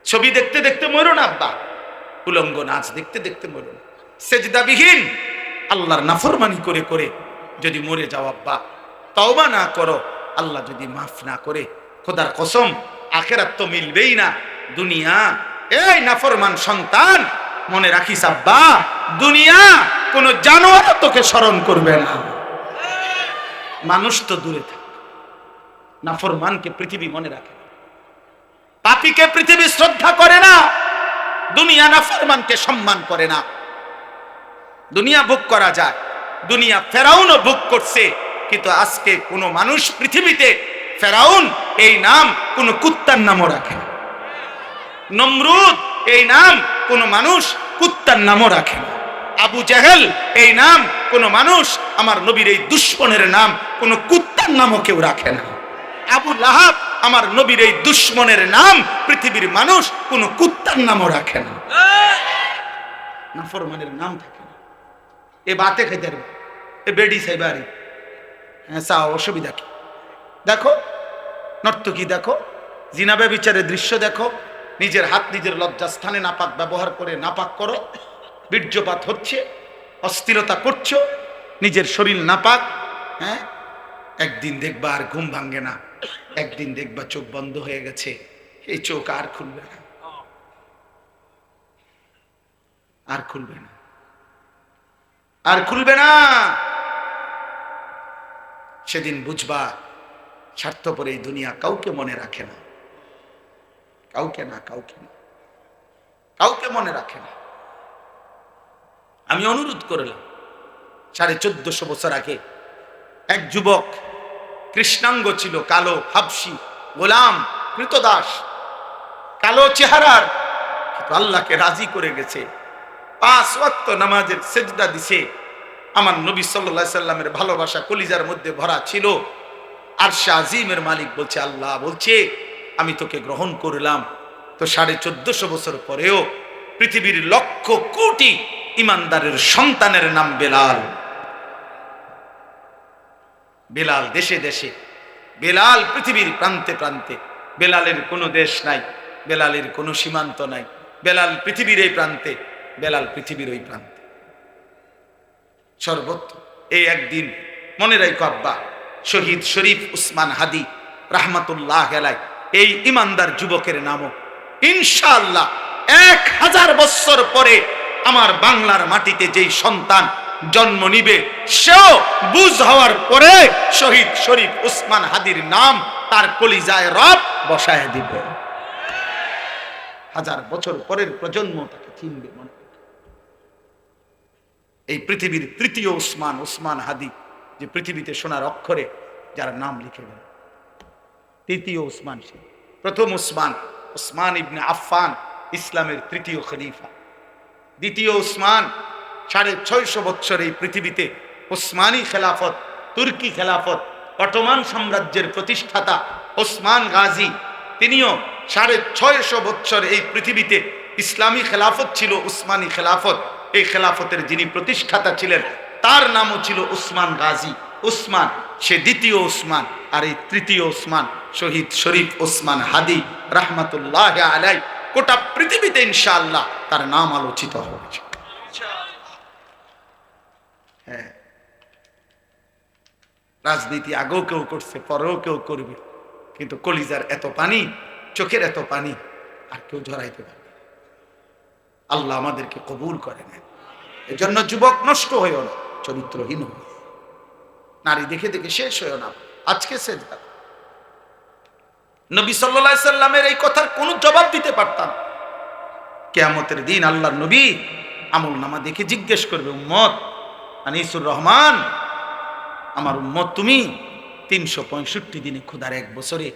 ছবি দেখতে দেখতে মরো না, আব্বা উলঙ্গ নাচ দেখতে দেখতে মরো না, সেজদাবিহীন আল্লাহর নাফরমানি করে করে যদি মরে যাও আব্বা, তওবা না করো, আল্লাহ যদি মাফ না করে, খোদার কসম আখিরাত তো মিলবেই না। দুনিয়া, এই নাফরমান সন্তান মনে রাখিস আব্বা, দুনিয়া কোন জানোয়ার তোকে স্মরণ করবে না। মানুষ তো দূরে থাক, নাফরমানকে পৃথিবী মনে রাখে, পাপীকে পৃথিবী শ্রদ্ধা করে না, দুনিয়া নাফরমানকে সম্মান করে না। দুনিয়া ভোগ করা যায়, দুনিয়া ফেরাউনও ভোগ করছে, কিন্তু আজকে কোন মানুষ পৃথিবীতে ফেরাউন এই নাম কোন কুত্তার নামও রাখে না, নমরুদ এই নাম কোন মানুষ কুত্তার নামও রাখে না, আবু জেহেল এই নাম কোন মানুষ, আমার নবীর এই দুশ্মনের নাম কোন কুত্তার নামও কেউ রাখে না। আবু লাহাব আমার নবীর এই দুশ্মনের নাম পৃথিবীর মানুষ কোন কুত্তার নামও রাখে না। নাফরমানের নাম থাকে না। এ বাতে খেতে এ বেডি সাইবারি, হ্যাঁ চা, অসুবিধা কি? দেখো নর্তকী, দেখো জিনাবে বিচারের দৃশ্য দেখো, নিজের হাত নিজের লজ্জাস্থানে নাপাক ব্যবহার করে নাপাক করো, বীর্যপাত হচ্ছে, অস্থিরতা করছো, নিজের শরীর নাপাক। হ্যাঁ, একদিন দেখবা আর ঘুম ভাঙ্গে না, একদিন দেখবা চোখ বন্ধ হয়ে গেছে, এই চোখ আর খুলবে না। আর খুলবে না, আর খুলবে না। সেদিন বুঝবা স্বার্থপর এই দুনিয়া কাউকে মনে রাখে না, কাউকে না, কাউকে না, কাউকে মনে রাখে না। আমি অনুরোধ করলাম 1450 বছর আগে এক যুবক কৃষ্ণাঙ্গ ছিল, কালো, হাবশি, গোলাম, কৃতদাস, কালো চেহারার, কিন্তু আল্লাহকে রাজি করে গেছে। 5 ওয়াক্ত নামাজের সেজদা দিছে। আমার নবী সাল্লাল্লাহু আলাইহি সাল্লামের ভালোবাসা কলিজার মধ্যে ভরা ছিল। আরশে আজিমের মালিক বলছে, আল্লাহ বলছে আমি তোকে গ্রহণ করলাম। তো 1450 বছর পরেও পৃথিবীর লক্ষ কোটি ইমানদারের সন্তানের নাম বেলাল। বেলাল দেশে দেশে, বেলাল পৃথিবীর প্রান্তে প্রান্তে। বেলালের কোনো দেশ নাই, বেলালের কোনো সীমান্ত নাই। বেলাল পৃথিবীর এই প্রান্তে, বেলাল পৃথিবীর ওই প্রান্তে, সর্বত্র। এই একদিন মনে রাখো আব্বা, শহীদ শরীফ উসমান হাদি রাহমাতুল্লাহ আলাইহি, এই ইমানদার যুবকের নামও ইনশাআল্লাহ 1000 বছর পরে আমার বাংলার মাটিতে যেই সন্তান জন্ম নিবে, সেও বুঝ হওয়ার পরে শহীদ শরীফ উসমান হাদির নাম তার কলিজায় রব বসায় দিবে। 1000 বছর পরের প্রজন্ম তাকে চিনবে। মনে এই পৃথিবীর তৃতীয় উসমান, উসমান হাদি, যে পৃথিবীতে সোনার অক্ষরে যার নাম লিখে গেল, তৃতীয় উসমান সে। প্রথম উসমান, উসমান ইবনে আফফান, ইসলামের তৃতীয় খলিফা। দ্বিতীয় উসমান, 650 বছর এই পৃথিবীতে উসমানী খেলাফত, তুর্কি খেলাফত, অটোমান সাম্রাজ্যের প্রতিষ্ঠাতা ওসমান গাজী, তিনিও 650 বছর এই পৃথিবীতে ইসলামী খেলাফত ছিল, উসমানী খেলাফত। এই খেলাফতের যিনি প্রতিষ্ঠাতা ছিলেন তার নামও ছিল উসমান গাজী। উসমান সে দ্বিতীয় উসমান, আর এই তৃতীয় উসমান শহীদ শরীফ উসমান হাদি রাহমাতুল্লাহ আলাইহি। গোটা পৃথিবীতে ইনশাআল্লাহ তার নাম আলোচিত হবে। হ্যাঁ, রাজনীতি আগেও কেউ করছে, পরেও কেউ করবে, কিন্তু কলিজার এত পানি, চোখের এত পানি আর কেউ ঝরাইতে পারবে। আল্লাহ আমাদেরকে কবুল করে নেন। এজন্য যুবক নষ্ট হইও না, চরিত্রহীন হইও, নারী দেখে দেখে শেষ হইও না। আজকে সেজদা নবী সাল্লাল্লাহু আলাইহি সাল্লামের এই কথার কোনো জবাব দিতে পারতাম। কিয়ামতের দিন আল্লাহর নবী আমলনামা দেখে জিজ্ঞেস করবে, উম্মত আনিসুর রহমান, আমার উম্মত তুমি 365 দিনে, খোদার এক বছরে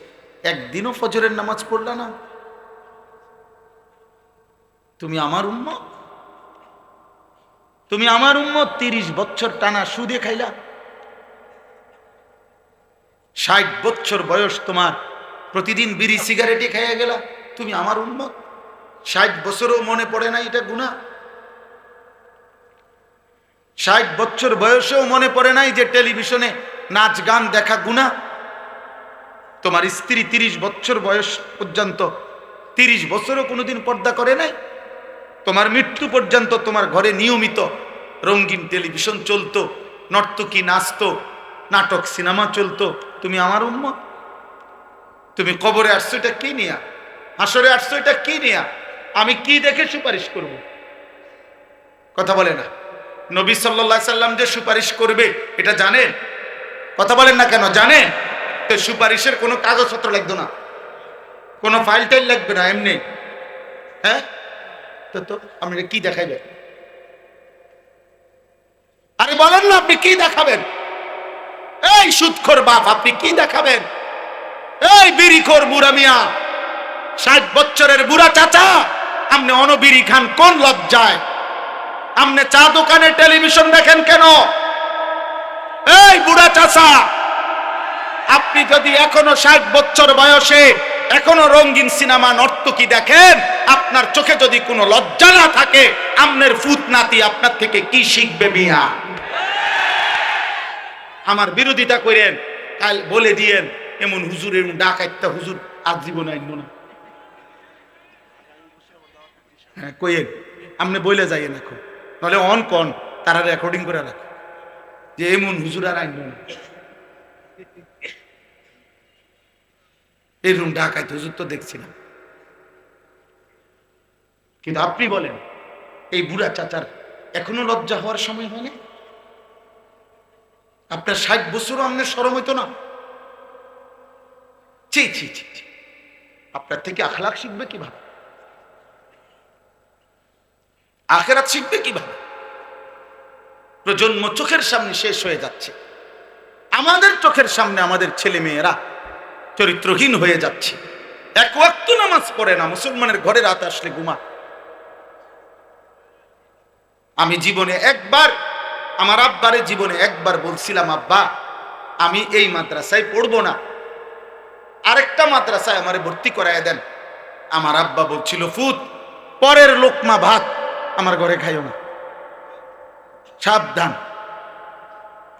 একদিনও ফজরের নামাজ পড়লা না? তুমি আমার উম্মত, তুমি আমার উম্মত 30 বছর টানা সুদে খাইলা। 60 বছর বয়স তোমার, প্রতিদিন বিড়ি সিগারেটে খাইয়া গেলা। তুমি আমার উম্মত, 60 বছরও মনে পড়ে না এটা গুনাহ? 60 বছর বয়সেও মনে পড়ে নাই যে টেলিভিশনে নাচ গান দেখা গুনাহ? তোমার স্ত্রী 30 বছর বয়স পর্যন্ত, 30 বছরও কোনোদিন পর্দা করে নাই? তোমার মৃত্যু পর্যন্ত তোমার ঘরে নিয়মিত রঙিন টেলিভিশন চলতো, নর্তকী নাচতো, নাটক সিনেমা চলতো। তুমি আমার উম্মত। তুমি কবরে আসছো এটা কি নিয়া? হাসরে আসছো এটা কি নিয়া? আমি কি দেখে সুপারিশ করব? কথা বলে না। নবী সাল্লাল্লাহু আলাইহি সাল্লাম যে সুপারিশ করবে এটা জানেন? কথা বলেন না কেন? জানেন তো? সুপারিশের কোনো কাগজপত্র লাগবে না, কোনো ফাইল টাইল লাগবে না, এমনি। হ্যাঁ, তো আপনি কি দেখাইবেন? আরে বলেন না, আপনি কি দেখাবেন? এই সুদখোর বাপ, আপনি কি দেখাবেন? এই বিড়িখোর বুড়া মিয়া, 60 বছরের বুড়া চাচা, আপনি অনবিড়ি খান কোন লজ্জায়? আপনি চা দোকানে টেলিভিশন দেখেন কেন? এই বুড়া চাচা, আপনি যদি এখনো 60 বছর বয়সে এখনো রঙিন সিনেমা নর্তকী দেখেন, আপনার চোখে যদি কোনো লজ্জা না থাকে, আপনার ফুত নাতি আপনার থেকে কি শিখবে মিয়া? আমার বিরোধিতা করেন, কাল বলে দিয়েন এমন হুজুর, এমন ডাকাইতা হুজুর আজ জীবনে আইন না। হ্যাঁ কইেন, আপনি বলে যাইয়েন এখন, নাহলে অন কন তারা রেকর্ডিং করে রাখো যে এমন হুজুর আর আইন না। এই রুম ঢাকায় হুজুর তো দেখছি না, কিন্তু আপনি বলেন এই বুড়া চাচার এখনো লজ্জা হওয়ার সময় হয়নি? আপনার 60 বছরও আপনার শরম হইতো না? ছি ছি ছি ছি, আপনার থেকে আখলাক শিখবে কিভাবে? আখেরাত শিখবে কিভাবে? প্রজন্ম চোখের সামনে শেষ হয়ে যাচ্ছে, আমাদের চোখের সামনে আমাদের ছেলে মেয়েরা চরিত্রহীন হয়ে যাচ্ছে, এক ওয়াক্ত নামাজ পড়ে না, মুসলমানের ঘরে রাত আসলে ঘুমা। আমি জীবনে একবার আমার আব্বারে জীবনে একবার বলছিলাম, আব্বা আমি এই মাদ্রাসায় পড়বো না, আরেকটা মাদ্রাসায় আমারে ভর্তি করায় দেন। আমার আব্বা বলছিল, ফুত পরের লোকমা ভাত আমার ঘরে খাইও না, সাবধান।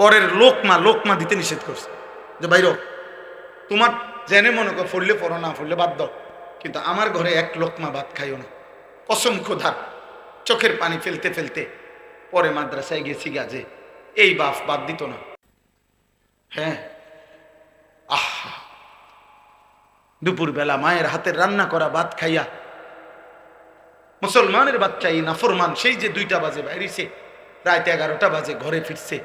পরের লোকমা দিতে নিষেধ করছে, যে বাইর তোমার জেনে মনে কর পড়লে পড়ো, না পড়লে বাদ দাও, কিন্তু আমার ঘরে এক লোকমা ভাত খাইও না। কসম খোদার, চোখের পানি ফেলতে ফেলতে পরে মাদ্রাসায় গেছি গাজে, এই বাপ বাদ দিত না। হ্যাঁ, আহা, দুপুরবেলা মায়ের হাতের রান্না করা ভাত খাইয়া মুসলমানের বাচ্চা এই নাফরমান সেই যে 2টা বাজে বাইরেছে, রাত 11টা বাজে ঘরে ফিরছে,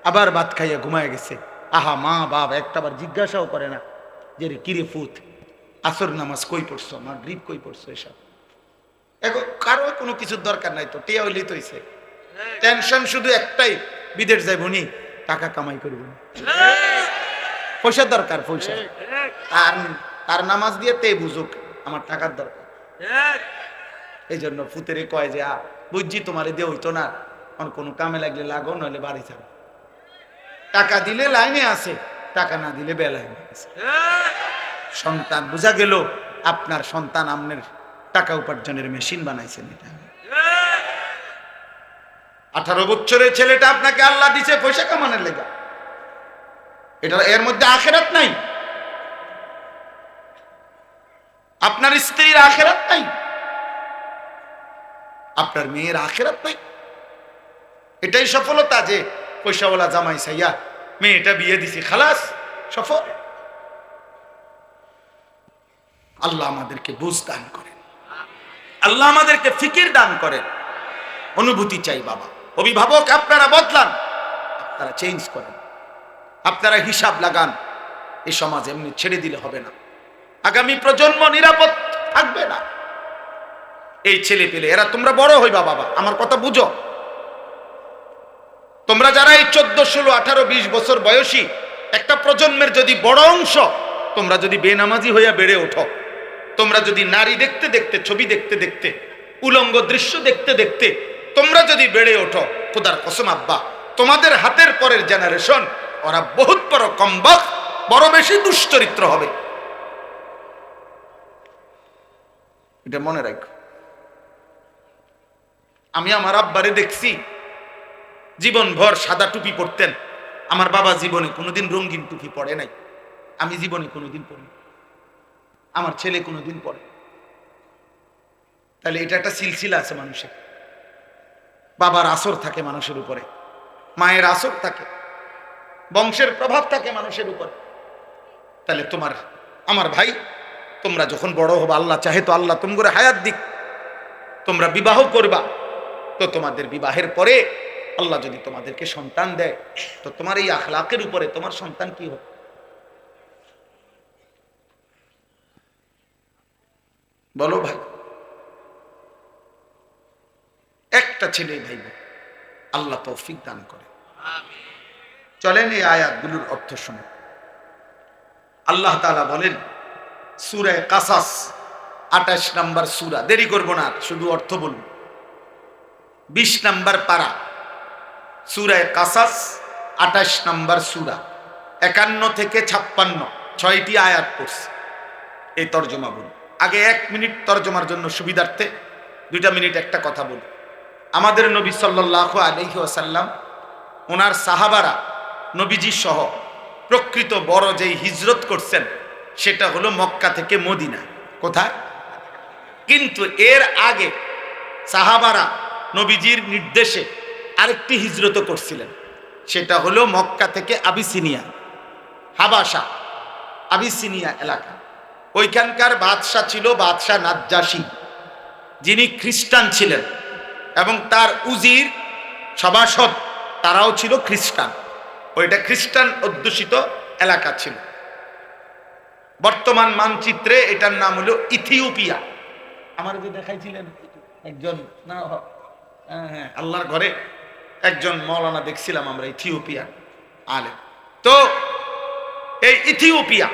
আবার ভাত খাইয়া ঘুমায় গেছে। আহা, মা বাপ একটাবার জিজ্ঞাসাও করে না যে রে কিরে ফুত আসর নামাজ কই পড়ছো, মাগরিব কই পড়ছো, এসব এখন কারো কোনো কিছুর দরকার নাই, তো টিয়া হইলেই তো হইছে। টেনশন শুধু একটাই, বিদেশ যাইব নি, টাকা কামাই করব, পয়সার দরকার, পয়সা। তার নামাজ দিয়ে তে বুঝুক আমার টাকার দরকার। এই জন্য ফুতেরে কয় যে বুঝছি তোমারে দিয়ে হইতো না, কোনো কামে লাগলে লাগো, নইলে বাড়ি যাবে। টাকা দিলে লাইনে আছে, টাকা না দিলে বেলাইনে আছে। সন্তান বোঝা গেল, আপনার সন্তান আপনার টাকা উপার্জনের মেশিন বানাইছেন। এটা 18 বছরের ছেলেটা আপনাকে আল্লাহ দিছে পয়সা কামানোর লেগা, এটা এর মধ্যে আখেরাত নাই। আপনার স্ত্রীর আখেরাত নাই, আপনার মেয়ের আখেরাত নাই। এটাই সফলতা যে পয়সাওয়ালা জামাই সাইয়া মেয়েটা বিয়ে দিছি, খালাস, সফল। আল্লাহ আমাদেরকে বুঝ দান করেন, আল্লাহ আমাদেরকে ফিকির দান করেন। অনুভূতি চাই বাবা। অভিভাবক আপনারা বদলান, আপনারা চেঞ্জ করেন, আপনারা হিসাব লাগান। এই সমাজ এমনি ছেড়ে দিলে হবে না, আগামী প্রজন্ম নিরাপদ থাকবে না। এই ছেলে পেলে এরা তোমরা বড় হইবা বাবা, আমার কথা বুঝো। তোমরা যারা এই 14, 16, 18, 20 বছর বয়সী একটা প্রজন্মের যদি বড় অংশ, তোমরা যদি বেনামাজি হইয়া বেড়ে ওঠো, তোমরা যদি নারী দেখতে দেখতে, ছবি দেখতে দেখতে, উলঙ্গ দৃশ্য দেখতে দেখতে তোমরা যদি বেড়ে ওঠো, খোদার কসম আব্বা, তোমাদের হাতের পরের জেনারেশন ওরা বহুত বড় কমবক, বড় বেশি দুশ্চরিত্র হবে। এটা মনে রাখো। আমি আমার আব্বারে দেখছি জীবনভর সাদা টুপি পরতেন। আমার বাবা জীবনে কোনোদিন রঙিন টুপি পরে নাই, আমি জীবনে কোনোদিন পরি, আমার ছেলে কোনোদিন পরে। তাহলে এটা একটা সিলসিলা আছে মানুষের। বাবার আসর থাকে মানুষের উপরে, মায়ের আসর থাকে, বংশের প্রভাব থাকে মানুষের উপরে। তাহলে তোমার আমার ভাই, তোমরা যখন বড় হবা, আল্লাহ চাহে তো আল্লাহ তোমরা হায়াত দিক, তোমরা বিবাহ করবা, তো তোমাদের বিবাহের পরে আল্লাহ যদি তোমাদেরকে সন্তান দেয়, তো তোমার এই আখলাকের উপরে তোমার সন্তান কি হবে? বলো ভাই। একটা ছেলে ভাই, আল্লাহ তৌফিক দান করে। চলেন এই আয়াতগুলোর অর্থ শুনে। আল্লাহ তাআলা বলেন সূরা কাসাস 28 নম্বর সূরা, দেরি করব না, শুধু অর্থ বলুন। 20 নম্বর পারা, সূরা কাসাস 28 নম্বর সূরা, 51 থেকে 56 6টি আয়াত পড়ছে। এই তরজমা বলুন। আগে 1 মিনিট তরজমার জন্য সুবিধার্থে 2টা মিনিট একটা কথা বলুন। আমাদের নবী সাল্লাল্লাহু আলাইহি ওয়াসাল্লাম, ওনার সাহাবারা, নবীজি সহ প্রকৃত বড় যেই হিজরত করছেন সেটা হলো মক্কা থেকে মদিনা। কোথায়? কিন্তু এর আগে সাহাবারা নবীজির নির্দেশে আরেকটি হিজরত করছিলেন, সেটা হলো মক্কা থেকে আবিসিনিয়া, হাবাসা, আবিসিনিয়া এলাকা। ওইখানকার বাদশাহ ছিল বাদশাহ নাজ্জাশী, যিনি খ্রিস্টান ছিলেন। এবং তার উজির সভাসদ তারাও ছিল খ্রিস্টান। ওইটা খ্রিস্টান অধ্যুষিত এলাকা ছিল। বর্তমান মানচিত্রে এটার নাম হলো ইথিওপিয়া। আমার যে দেখাইছিলেন একজন না, হ্যাঁ, আল্লাহর ঘরে একজন মৌলানা দেখছিলাম আমরা, ইথিওপিয়া আলেম। তো এই ইথিওপিয়া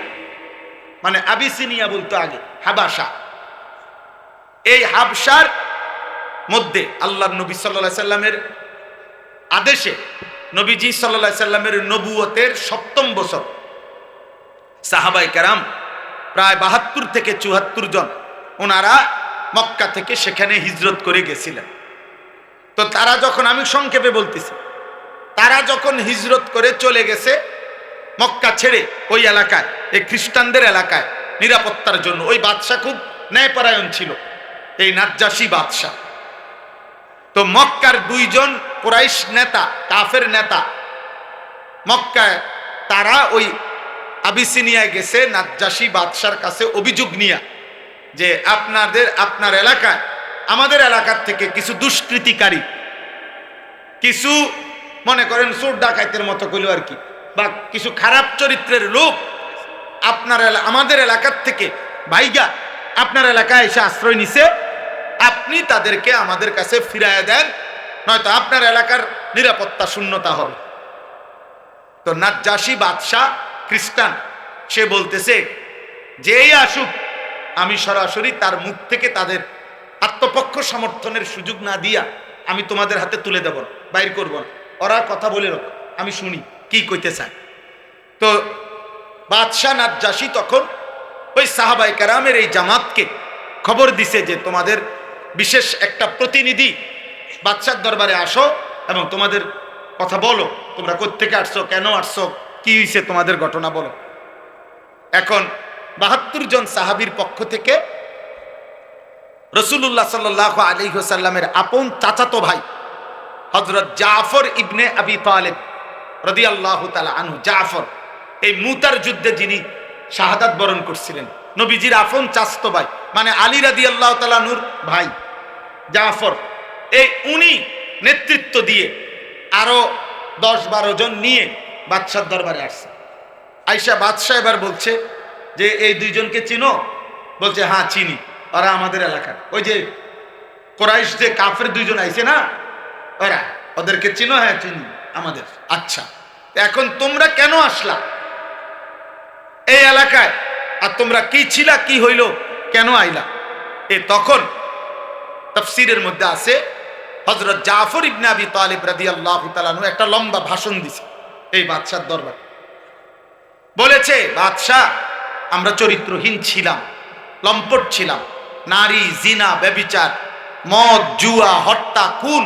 মানে আবিসিনিয়া বলতো আগে, হাবাসা। এই হাবসার মধ্যে আল্লাহর নবী সাল্লাল্লাহু আলাইহি সাল্লামের আদেশে নবীজি সাল্লাল্লাহু আলাইহি সাল্লামের নবুয়তের ৭ম বছর সাহাবায়ে কেরাম প্রায় ৭২ থেকে ৭৪ জন ওনারা মক্কা থেকে সেখানে হিজরত করে গেছিলেন। তো তারা যখন, আমি সংক্ষেপে বলতেছি, তারা যখন হিজরত করে চলে গেছে মক্কা ছেড়ে ওই এলাকায়, এই খ্রিস্টানদের এলাকায় নিরাপত্তার জন্য, ওই বাদশা খুব ন্যায়পরায়ণ ছিল, এই নাজ্জাশী বাদশা। তো মক্কার 2 জন কুরাইশ নেতা, কাফের নেতা মক্কায়, তারা ওই আবিসিনিয়ায় গেছে নাজ্জাশী বাদশার কাছে অভিযোগ নিয়ে যে আপনার এলাকায় আমাদের এলাকার থেকে কিছু দুষ্কৃতিকারী, কিছু মনে করেন চোর ডাকাইতের মতো কইল আর কি, বা কিছু খারাপ চরিত্রের লোক আমাদের এলাকার থেকে ভাইগা আপনার এলাকায় এসে আশ্রয় নিছে, আপনি তাদেরকে আমাদের কাছে ফিরাইয়া দেন, নয়তো আপনার এলাকার নিরাপত্তা শূন্যতা হবে। তো নাজ্জাশী বাদশাহ খ্রিস্টান, সে বলতেছে যেই আসুক আমি সরাসরি তার মুখ থেকে তাদের আত্মপক্ষ সমর্থনের সুযোগ না দিয়া আমি তোমাদের হাতে তুলে দেব না, বাইর করব না, ওরা কথা বলে রাখ, আমি শুনি কি কইতে চায়। তো বাদশাহ নাজ্জাশী তখন ওই সাহাবায়ে কেরামের এই জামাতকে খবর দিছে যে তোমাদের বিশেষ একটা প্রতিনিধি বাদশার দরবারে আসো এবং তোমাদের কথা বলো, তোমরা কোত্থেকে আসছো, কেন আসছো, কি হয়েছে তোমাদের ঘটনা বলো। এখন ৭২ জন সাহাবীর পক্ষ থেকে রাসূলুল্লাহ সাল্লাল্লাহু আলাইহি ওয়াসাল্লামের আপন চাচাতো ভাই হযরত জাফর ইবনে আবি তালিব রাদিয়াল্লাহু তাআলা আনহু, জাফর এই মুতার যুদ্ধে যিনি শাহাদাত বরণ করছিলেন, নবীজির আপন চাচাতো ভাই, মানে আলী রাদিয়াল্লাহু তাআলা আনহুর ভাই জাফর, এই উনি নেতৃত্ব দিয়ে আরো 10-12 জন নিয়ে বাদশার দরবারে আসছে। আয়েশা বাদশা এবার বলছে যে এই 2 জনকে চিনো? বলছে হ্যাঁ চিনি, ওরা আমাদের এলাকার, ওই যে কুরাইশ যে কাফের 2 জন আইছে না, ওরা, ওদেরকে চিনো? হ্যাঁ চিনি, আমাদের। আচ্ছা, এখন তোমরা কেন আসলা এই এলাকায়, আর তোমরা কি ছিলা, কি হইল, কেন আইলা? তখন তাফসীরের মধ্যে আছে হযরত জাফর ইবনে আবি তালিব রাদিয়াল্লাহু তাআলা আনহু একটা লম্বা ভাষণ দিছে এই বাদশার দরবারে। বলেছে, বাদশাহ আমরা চরিত্রহীন ছিলাম, লম্পট ছিলাম, নারী, জিনা, ব্যভিচার, মদ, জুয়া, হত্যা, খুন,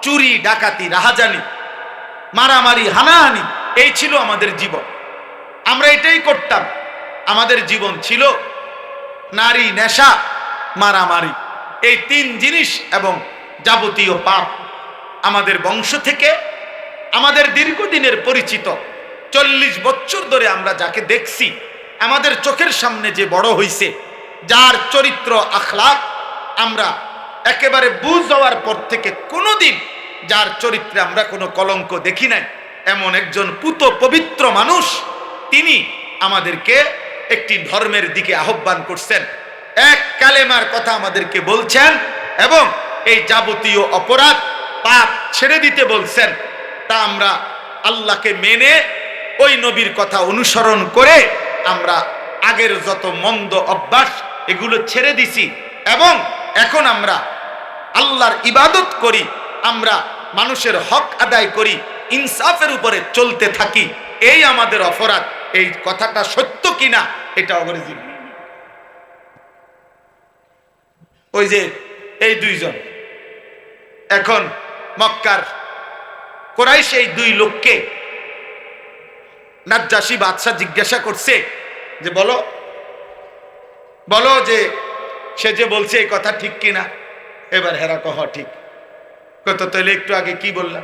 চুরি, ডাকাতি, রাহাজানি, মারামারি, হানাহানি, এই ছিল আমাদের জীবন। আমরা এটাই করতাম। আমাদের জীবন ছিল নারী, নেশা, মারামারি, এই 3 জিনিস এবং যাবতীয় পাপ। আমাদের বংশ থেকে আমাদের দীর্ঘদিনের পরিচিত 40 বছর ধরে আমরা যাকে দেখছি, আমাদের চোখের সামনে যে বড় হইছে, যার চরিত্র আখলাক আমরা একেবারে বুঝ হওয়ার পর থেকে কোনোদিন যার চরিত্রে আমরা কোনো কলঙ্ক দেখি নাই, এমন একজন পুত পবিত্র মানুষ, তিনি আমাদেরকে একটি ধর্মের দিকে আহ্বান করছেন, এক কালেমার কথা আমাদেরকে বলছেন এবং এই যাবতীয় অপরাধ পাপ ছেড়ে দিতে বলছেন। তা আমরা আল্লাহকে মেনে ওই নবীর কথা অনুসরণ করে আমরা আগের যত মন্দ অভ্যাস এগুলো ছেড়ে দিছি এবং এখন আমরা আল্লাহর ইবাদত করি, আমরা মানুষের হক আদায় করি, ইনসাফের উপরে চলতে থাকি, এই আমাদের অপরাধ। এই কথাটা সত্য কিনা এটা অবরিজিন। ওই যে এই 2 জন এখন মক্কার কুরাইশ এই 2 লোককে নাজ্জাশী বাদশা জিজ্ঞাসা করছে যে বলো বলো যে সে যে বলছে এই কথা ঠিক কিনা। এবার হেরা কহ ঠিক, কত তাহলে একটু আগে কি বললা,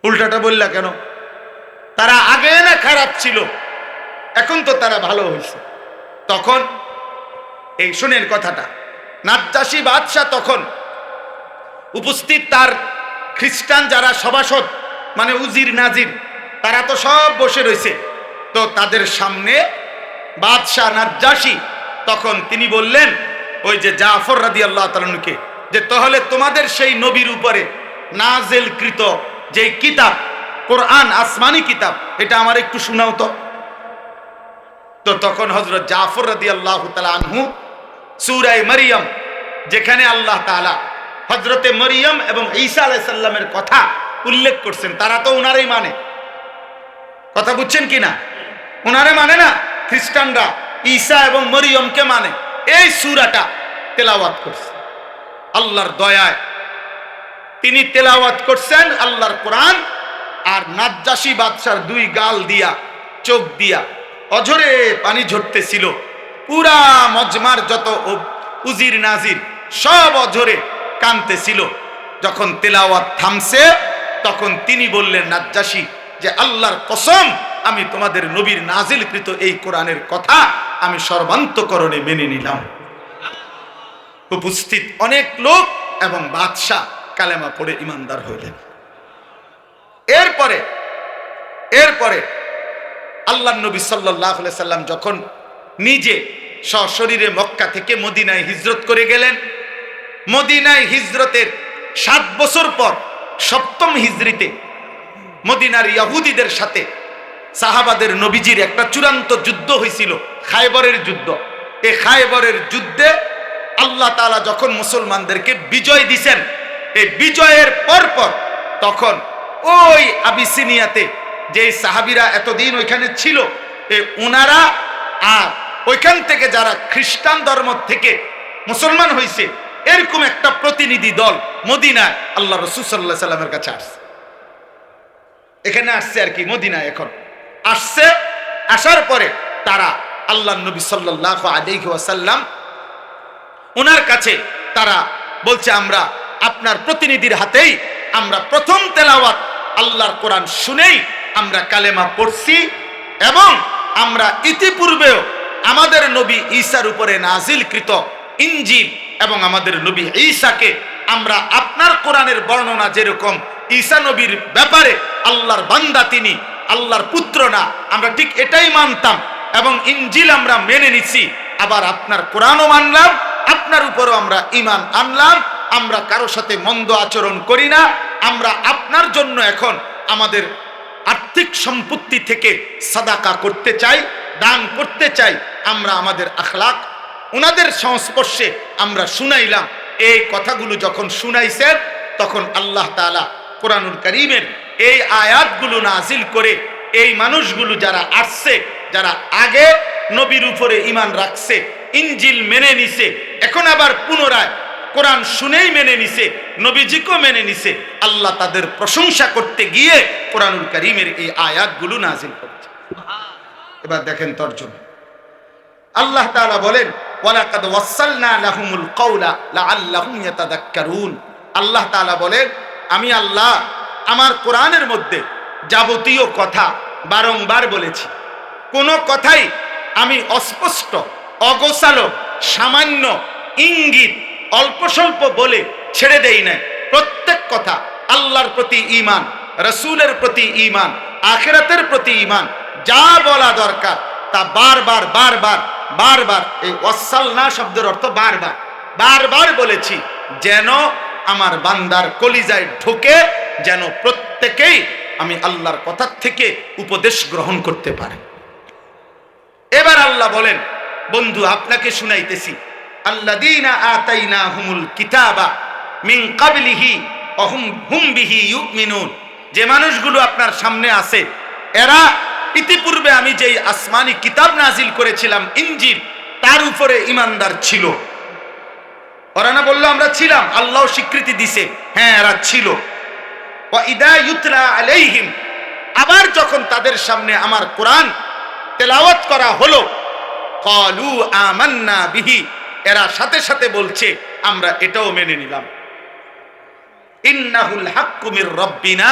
উল্টাটা বললা কেন? তারা আগে না খারাপ ছিল, এখন তো তারা ভালো হয়েছে। তখন এই শুনেন কথাটা, নাজ্জাশী বাদশা তখন উপস্থিত তার খ্রিস্টান যারা সভাসদ মানে উজির নাজির তারা তো সব বসে রয়েছে। তো তাদের সামনে বাদশাহ নাজ্জাশী তখন তিনি বললেন ওই যে জাফর রাদিয়াল্লাহু তাআলা আনহুকে যে তাহলে তোমাদের সেই নবীর উপরে নাজিলকৃত যে কিতাব কোরআন আসমানি কিতাব এটা আমার একটু শোনাও তো। তো তখন হযরত জাফর রাদিয়াল্লাহু তাআলা আনহু সূরা মারইয়াম যেখানে আল্লাহ তাআলা হযরতে মরিয়ম এবং ঈসা আলাইহিস সালামের কথা উল্লেখ করছেন, তারা তো উনারই মানে, কথা বুঝছেন কিনা? উনারে মানে না, খ্রিস্টানরা ঈসা এবং মরিয়মকে মানে। এই সূরাটা তেলাওয়াত করছে আল্লাহর দয়ায়, তিনি তেলাওয়াত করছেন আল্লাহর কোরআন। আর নাজ্জাশী বাদশার দুই গাল দিয়া চোখ দিয়া অঝরে পানি ঝরতেছিল। পুরা মজমার যত উজির নাজির সব অঝরে কাঁদতেছিল। যখন তেলাওয়াত থামছে তখন তিনি বললেন নাজ্জাশী যে আল্লাহর কসম আমি তোমাদের নবীর নাজিলকৃত এই কোরআনের কথা আমি সর্বান্তকরণে মেনে নিলাম। উপস্থিত অনেক লোক এবং বাদশাহ কালেমা পড়ে ইমানদার হইলেন। এরপরে আল্লাহর নবী সাল্লাল্লাহু আলাইহি সাল্লাম যখন নিজে সশরীরে মক্কা থেকে মদিনায় হিজরত করে গেলেন, মদিনায় হিজরতের 7 বছর পর 7ম হিজরিতে মদিনার ইহুদিদের সাথে সাহাবাদের নবীজির একটা চূড়ান্ত যুদ্ধ হয়েছিল, খায়বরের যুদ্ধ। এই খায়বরের যুদ্ধে আল্লাহ তাআলা যখন মুসলমানদেরকে বিজয় দিয়েছেন, এই বিজয়ের পর তখন ওই আবিসিনিয়াতে যে সাহাবীরা এতদিন ওইখানে ছিল ওনারা আর ওইখান থেকে যারা খ্রিস্টান ধর্ম থেকে মুসলমান হয়েছে এরকম একটা প্রতিনিধি দল মদিনায় আল্লাহ রাসূল সাল্লাল্লাহু আলাইহি সাল্লামের কাছে আসছে। এখানে আসছে আর কি, মদিনায় এখন আসছে। আসার পরে তারা আল্লাহর নবী সাল্লাল্লাহু আলাইহি ওয়াসাল্লাম ওনার কাছে তারা বলছে আমরা আপনার প্রতিনিধির হাতেই আমরা প্রথম তেলাওয়াত আল্লাহর কোরআন শুনেই আমরা কালেমা পড়ছি এবং আমরা ইতিপূর্বেও আমাদের নবী ঈসার উপরে নাজিলকৃত ইনজিল এবং আমাদের নবী ঈসাকে আমরা আপনার কোরআনের বর্ণনা যেরকম ঈসা নবীর ব্যাপারে আল্লাহর বান্দা তিনি আল্লাহর পুত্র না, আমরা ঠিক এটাই মানতাম এবং ইনজিল আমরা মেনে নিছি। আবার আপনার কোরআনও মানলাম, আপনার উপরও আমরা ঈমান আনলাম। আমরা কারো সাথে মন্দ আচরণ করি না। আমরা আপনার জন্য এখন আমাদের আর্থিক সম্পত্তি থেকে সাদাকা করতে চাই, দান করতে চাই। আমরা আমাদের আখলাক ওনাদের সংস্পর্শে আমরা শুনাইলাম। এই কথাগুলো যখন শুনাইছেন তখন আল্লাহ তাআলা কোরআনুল কারীমের এই আয়াতগুলো নাজিল করে এই মানুষগুলো যারা আসছে, যারা আগে নবীর উপরে ঈমান রাখছে, ইনজিল মেনে নিছে, এখন আবার পুনরায় কোরআন শুনেই মেনে নিছে, নবীজিকেও মেনে নিছে, আল্লাহ তাদের প্রশংসা করতে গিয়ে কোরআনুল কারীমের এই আয়াতগুলো নাজিল করছে। এবার দেখেন তরজমা। আল্লাহ তাআলা বলেন ওয়ালাকাদ ওয়াসালনা লাহুমুল কাওলা লাআল্লাহুম ইয়াতাযাক্কারুন। আল্লাহ তাআলা বলেন আমি আল্লাহ আমার কোরআনের মধ্যে যাবতীয় কথা বারংবার বলেছি। কোনো কথাই আমি অস্পষ্ট, অগোছালো, সামান্য ইঙ্গিত অল্প স্বল্প বলে ছেড়ে দেই না। প্রত্যেক কথা আল্লাহর প্রতি ঈমান, রাসূলের প্রতি ঈমান, আখিরাতের প্রতি ঈমান, যা বলা দরকার তা বারবার এই ওয়াসালনা শব্দের অর্থ বারবার বলেছি, যেন আমার বান্দার কলিজায় ঢোকে, যেন প্রত্যেকেই আমি আল্লাহর কথা থেকে উপদেশ গ্রহণ করতে পারে। এবার আল্লাহ বলেন বন্ধু আপনাকে শুনাইতেছি আল্লাযীনা আতাইনাহুমুল কিতাবা মিন ক্বাবলিহি ওয়া হুম বিহি ইউমিনুন। যে মানুষগুলো আপনার সামনে আছে এরা ইতিপূর্বে আমি যেই আসমানি কিতাব নাজিল করেছিলাম ইনজিল তার উপরে ঈমানদার ছিল। ওরা না বললো আমরা ছিলাম, আল্লাহ স্বীকৃতি দিছে হ্যাঁ এরা ছিল। ওয়া ইদা ইউতলা আলাইহিম, আবার যখন তাদের সামনে আমার কোরআন তেলাওয়াত করা হলো ক্বালু আমান্না বিহি, এরা সাথে সাথে বলছে আমরা এটাও মেনে নিলাম। ইন্নাহুল হাক্কু মির রাব্বিনা,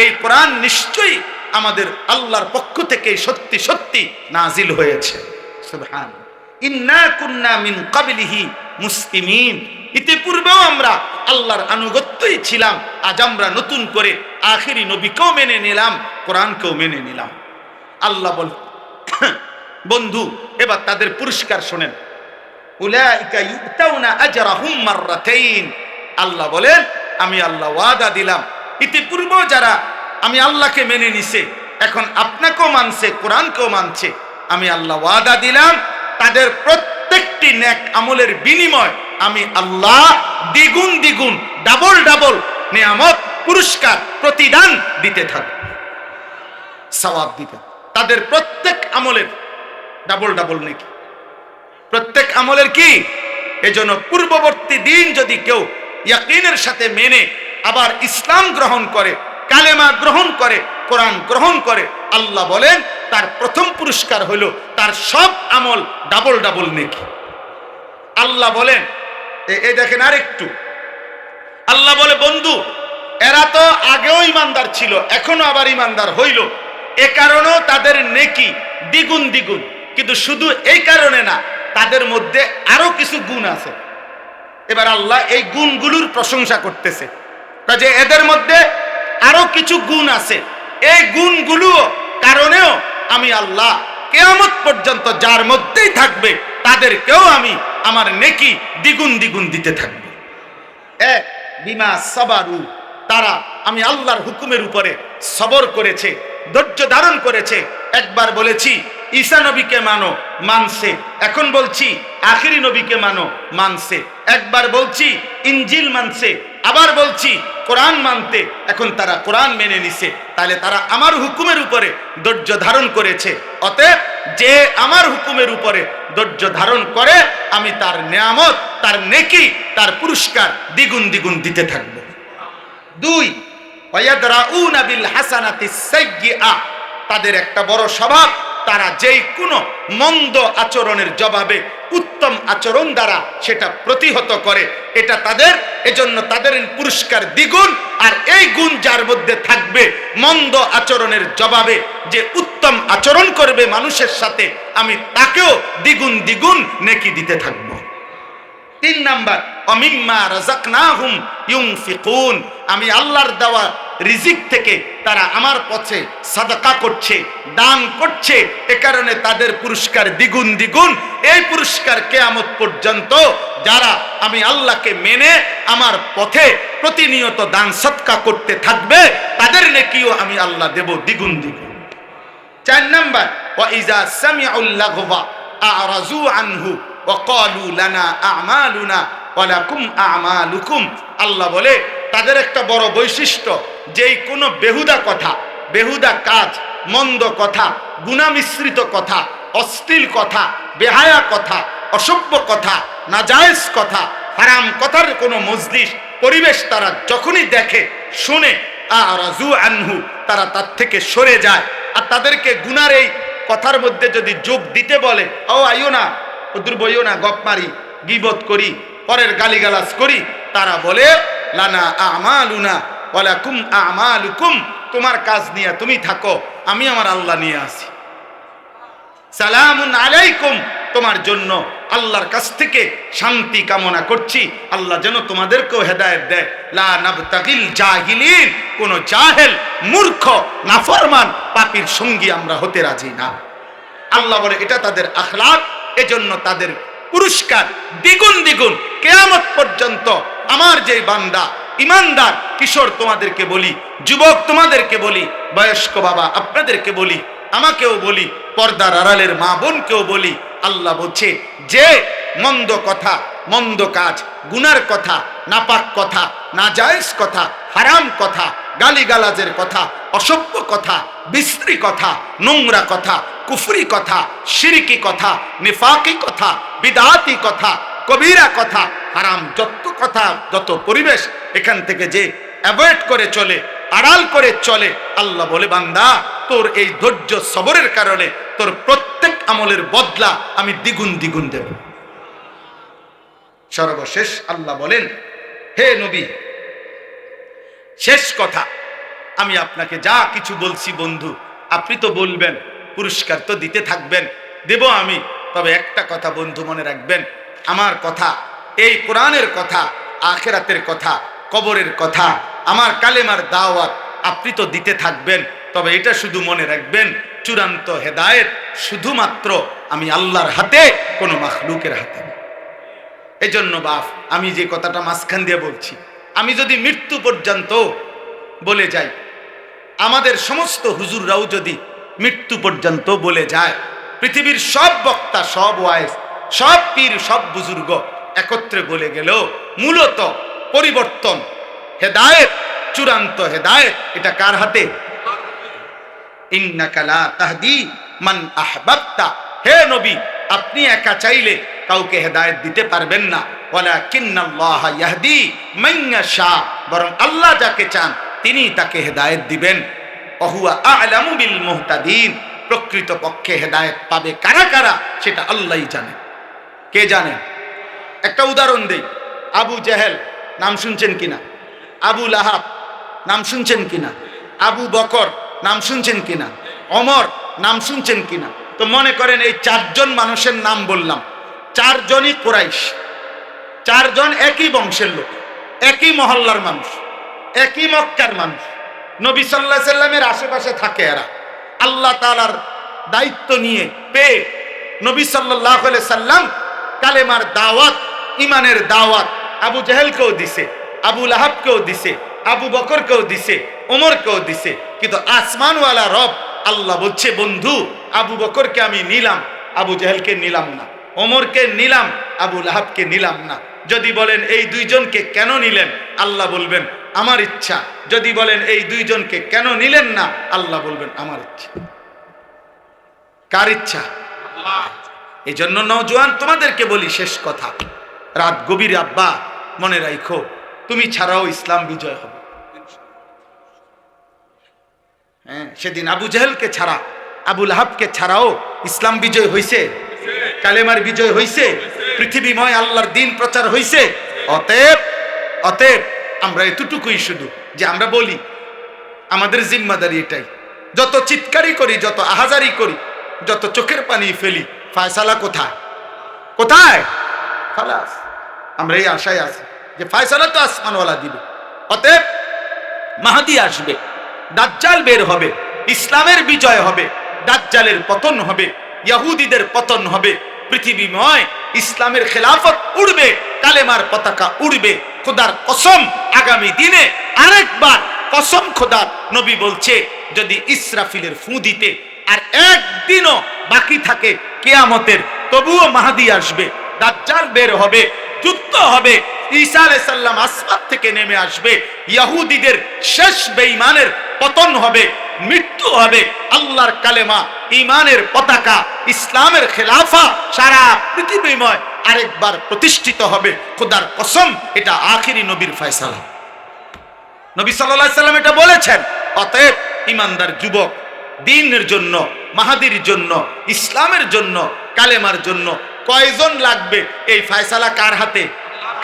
এই কোরআন নিশ্চয়ই আমাদের আল্লাহর পক্ষ থেকে সত্যি সত্যি নাজিল হয়েছে। সুবহান। ইন্না কুন্না মিন ক্বাবলিহি মুসলিমিন, ইতিপূর্বেও আমরা আল্লাহর আনুগত্যই ছিলাম, আজ আমরা নতুন করে আখেরি নবীকেও মেনে নিলাম, কোরআনকেও মেনে নিলাম। আল্লাহ বল বন্ধু, এবার তাদের পুরস্কার শোনেন। উলাইকা ইউতাউনা আজরাহুম মাররাতাইন, আল্লাহ বলেন আমি আল্লাহ ওয়াদা দিলাম ইতিপূর্বেও যারা আমি আল্লাহকে মেনে নিছে, এখন আপনাকেও মানছে, কোরআনকেও মানছে, আমি আল্লাহ ওয়াদা দিলাম তাদের প্রত্যেকটি নেক আমলের বিনিময় আমি আল্লাহ দ্বিগুণ দ্বিগুণ ডাবল ডাবল নিয়ামত পুরস্কার প্রতিদান দিতে থাকব, সওয়াব দিতে। তাদের প্রত্যেক আমলের ডাবল ডাবল নেকি, প্রত্যেক আমলের কি। এজন্য পূর্ববর্তী দিন যদি কেউ ইয়াকিনের সাথে মেনে আবার ইসলাম গ্রহণ করে, কালেমা গ্রহণ করে, কোরআন গ্রহণ করে, আল্লাহ বলেন তার প্রথম পুরস্কার হলো তার সব আমল ডাবল ডাবল নেকি। আল্লাহ বলেন এই দেখেন আরেকটু, আল্লাহ বলে বন্ধু এরা তো আগেও ইমানদার ছিল, এখনো আবার ইমানদার হইল, এ কারণেও তাদের নেকি দ্বিগুণ দ্বিগুণ। কিন্তু শুধু এই কারণে না, তাদের মধ্যে আরো কিছু গুণ আছে। এবার আল্লাহ এই গুণগুলোর প্রশংসা করতেছে, যে এদের মধ্যে আরো কিছু গুণ আছে, এই গুণগুলো কারণেও আমি আল্লাহ কিয়ামত পর্যন্ত যার মধ্যেই থাকবে তাদেরকেও আমি আমার নেকি দ্বিগুণ দ্বিগুণ দিতে থাকব। এক বিমা সাবারু, তারা আমি আল্লাহর হুকুমের উপরে সবর করেছে, ধৈর্য ধারণ করেছে। একবার বলেছি ঈসা নবীকে মানো, মানছে। এখন বলছি আখিরি নবীকে মানো, মানছে। একবার বলছি ইনজিল মানছে, আবার বলছি কোরআন মানতে, এখন তারা কোরআন মেনে নিছে। তাহলে তারা আমার হুকুমের উপরে ধৈর্য ধারণ করেছে। অতএব যে আমার হুকুমের উপরে ধৈর্য ধারণ করে আমি তার নিয়ামত, তার নেকি, তার পুরস্কার দ্বিগুণ দ্বিগুণ দিতে থাকব। দুই ওয়ায়াদরাউনা বিল হাসানাতিস সাইয়্যিআ, তাদের একটা বড় স্বভাব, তারা যেই কোনো মন্দ আচরণের জবাবে উত্তম আচরণ দ্বারা সেটা প্রতিহত করে। এটা তাদের, এজন্য তাদের পুরস্কার দ্বিগুণ। আর এই গুণ যার মধ্যে থাকবে, মন্দ আচরণের জবাবে যে উত্তম আচরণ করবে মানুষের সাথে, আমি তাকেও দ্বিগুণ দ্বিগুণ নেকি দিতে থাকবো। তিন নাম্বার অমিম্মা রাযাকনাহুম ইউনফিকুন, আমি আল্লাহর দেওয়া রিজিক থেকে তারা আমার পথে সাদাকা করছে, দান করছে, এ কারণে তাদের পুরস্কার দ্বিগুণ দ্বিগুণ। এই পুরস্কার কিয়ামত পর্যন্ত যারা আমি আল্লাহকে মেনে আমার পথে প্রতিনিয়ত দান সদকা করতে থাকবে, তাদের নেকিও আমি আল্লাহ দেব দ্বিগুণ দ্বিগুণ। চার নাম্বার ওয়া ইযা সামিউল লাগওয়া আ'রাজু আনহু ওয়া ক্বালু লানা আমালুনা ওয়া লাকুম আমালুকুম, আল্লাহ বলে তাদের একটা বড় বৈশিষ্ট্য, যেই কোনো বেহুদা কথা, বেহুদা কাজ, মন্দ কথা, গুনাহ মিশ্রিত কথা, অশ্লীল কথা, বেহায়া কথা, অসভ্য কথা, নাজায়েজ কথা, হারাম কথার কোনো মজলিস পরিবেশ তারা যখনই দেখে শুনে, আ'রাজু আনহু, তারা তার থেকে সরে যায়। আর তাদেরকে গুনার এই কথার মধ্যে যদি যোগ দিতে বলে, ও আইও না, ওদূর বইও না, গপ মারি, গীবত করি, পরের গালিগালাজ করি, তারা বলে লানা আমালুনা ওয়া লাকুম আমালুকুম, তোমার কাজ নিয়ে তুমি থাকো, আমি আমার আল্লাহ নিয়ে আসি। সালামুন আলাইকুম, তোমার জন্য আল্লাহর কাছ থেকে শান্তি কামনা করছি, আল্লাহ যেন তোমাদেরকেও হেদায়েত দেয়। লা নাবতাগিল জাহিলিন, কোন জাহেল, মূর্খ, নাফরমান, পাপীর সঙ্গী আমরা হতে রাজি না। আল্লাহ বলে এটা তাদের আখলাক, এজন্য তাদের পুরস্কার দ্বিগুণ দ্বিগুণ কিয়ামত পর্যন্ত। আমার যে বান্দা ইমানদার, কিশোর তোমাদেরকে বলি, যুবক তোমাদেরকে বলি, বয়স্ক বাবা আপনাদেরকে বলি, আমাকেও বলি, পর্দার আড়ালের মা বোনকেও বলি, আল্লাহ বলছে যে মন্দ কথা, মন্দ কাজ, গুনার কথা, নাপাক কথা, নাজায়েজ কথা, হারাম কথা, গালিগালাজের কথা, অসভ্য কথা, বিশ্রী কথা, নোংরা কথা, কুফরি কথা, শিরকি কথা, নিফাকি কথা, বিদআতি কথা, কবিরা কথা, হারাম যত কথা, যত পরিবেশ, এখান থেকে যে অ্যাভয়েড করে চলে, আড়াল করে চলে, আল্লাহ বলে বান্দা তোর এই ধৈর্য সবরের কারণে তোর প্রত্যেক আমলের বদলা আমি দ্বিগুণ দ্বিগুণ দেব। সর্বশেষ আল্লাহ বলেন, হে নবী, শেষ কথা, আমি আপনাকে যা কিছু বলছি বন্ধু, আপনি তো বলবেন, পুরস্কার তো দিতে থাকবেন, দেব আমি, তবে একটা কথা বন্ধু মনে রাখবেন, আমার কথা, এই কোরআনের কথা, আখিরাতের কথা, কবরের কথা, আমার কালেমার দাওয়াত আপনি তো দিতে থাকবেন, তবে এটা শুধু মনে রাখবেন, চূড়ান্ত হেদায়েত শুধুমাত্র আমি আল্লাহর হাতে, কোনো মাখলুকের হাতে না। এই জন্য বাপ, আমি যে কথাটা মাঝখান দিয়ে বলছি, আমি যদি মৃত্যু পর্যন্ত বলে যাই, আমাদের সমস্ত হুজুররাও যদি মৃত্যু পর্যন্ত বলে যায়, পৃথিবীর সব বক্তা, সব ওয়াইজ, সব পীর, সব বুজুর্গ একত্রে বলে গেল, মূলত পরিবর্তন, হেদায়েত, চূড়ান্ত হেদায়েত এটা কার হাতে? ইন্নাকা লা তাহদি মান আহবাবতা, হে নবী, আপনি একা চাইলে কাউকে হেদায়েত দিতে পারবেন না, ওয়ালাকিন্নাল্লাহ ইয়াহদি মান ইয়াশা, বরং আল্লাহ যাকে চান তিনি তাকে হেদায়েত দিবেন। ওহুয়া আ'লামু বিল মুহতাদিন, প্রকৃত পক্ষে হেদায়েত পাবে কারা কারা সেটা আল্লাহই জানে। কে জানে? একটা উদাহরণ দেই। আবু জেহেল নাম শুনছেন কিনা? আবু লাহাব নাম শুনছেন কিনা? আবু বকর নাম শুনছেন কিনা? ওমর নাম শুনছেন কিনা? তো মনে করেন এই চারজন মানুষের নাম বললাম, চারজনই কুরাইশ, চারজন একই বংশের লোক, একই মহল্লার মানুষ, একই মক্কার মানুষ, নবী সাল্লাল্লাহু আলাইহি সাল্লামের আশেপাশে থাকে এরা। আল্লাহ তাআলার দায়িত্ব নিয়ে পেয়ে নবী সাল্লাল্লাহু আলাইহি সাল্লাম কালেমার দাওয়াত, ইমানের দাওয়াত আবু জেহেলকেও দিছে, আবু লাহাবকেও দিছে, আবু বকরকেও দিছে, ওমরকেও দিছে। কিন্তু আসমানওয়ালা রব আল্লাহ বলছে, বন্ধু আবু বকরকে আমি নিলাম, আবু জেহেলকে নিলাম না, ওমরকে নিলাম, আবু লাহাবকে নিলাম না। যদি বলেন এই দুইজনকে কেন নিলেন, আল্লাহ বলবেন আমার ইচ্ছা। যদি বলেন এই দুইজনকে কেন নিলেন না, আল্লাহ বলবেন আমার ইচ্ছা। কার ইচ্ছা? এই জন্য নওজোয়ান তোমাদেরকে বলি, শেষ কথা, রাত গভীর, আব্বা মনে রাখো, তুমি ছাড়াও ইসলাম বিজয় হবে। হ্যাঁ, সেদিন আবু জেহেলকে ছাড়া, আবু লাহাবকে ছাড়াও ইসলাম বিজয় হইছে, কালেমার বিজয় হইছে, পৃথিবীময় আল্লাহর দ্বীন প্রচার হইছে। অতএব আমরা এতটুকুই শুধু যে আমরা বলি, আমাদের জিম্মাদারি এটাই, যত চিৎকারি করি, যত আহাজারি করি, যত চোখের পানি ফেলি, ফায়সালা কোথায়? কোথায়? খালাস, আমরা এই আশায় আছি যে ফায়সালা তো আসমানওয়ালা দিবে। অতএব মাহদী আসবে, দাজ্জাল বের হবে, ইসলামের বিজয় হবে, দাজ্জালের পতন হবে, ইহুদিদের পতন হবে, পৃথিবীময় ইসলামের খেলাফত উড়বে, কালেমার পতাকা উড়বে। খোদার কসম, আগামী দিনে আরেকবার কসম খোদার, নবী বলছে যদি ইসরাফিলের ফু দিতে আর একদিনও বাকি থাকে কিয়ামতের, তবুও মাহদী আসবে, দাজ্জাল বের হবে, যুদ্ধ হবে, ঈসা আলাইহিস সালাম আসমান থেকে নেমে আসবে, ইহুদিদের শেষ বেঈমানের পতন হবে, মৃত্যু হবে, আল্লাহর কালেমা, ঈমানের পতাকা, ইসলামের খেলাফা সারা পৃথিবীময় আরেকবার প্রতিষ্ঠিত হবে। খোদার কসম, এটা আখিরি নবীর ফয়সালা। নবী সাল্লাল্লাহু আলাইহি সাল্লাম এটা বলেছেন। অতএব ঈমানদার যুবক, দ্বীনের জন্য, মাহাদির জন্য, ইসলামের জন্য, কালেমার জন্য কয়জন লাগবে, এই ফয়সালা কার হাতে?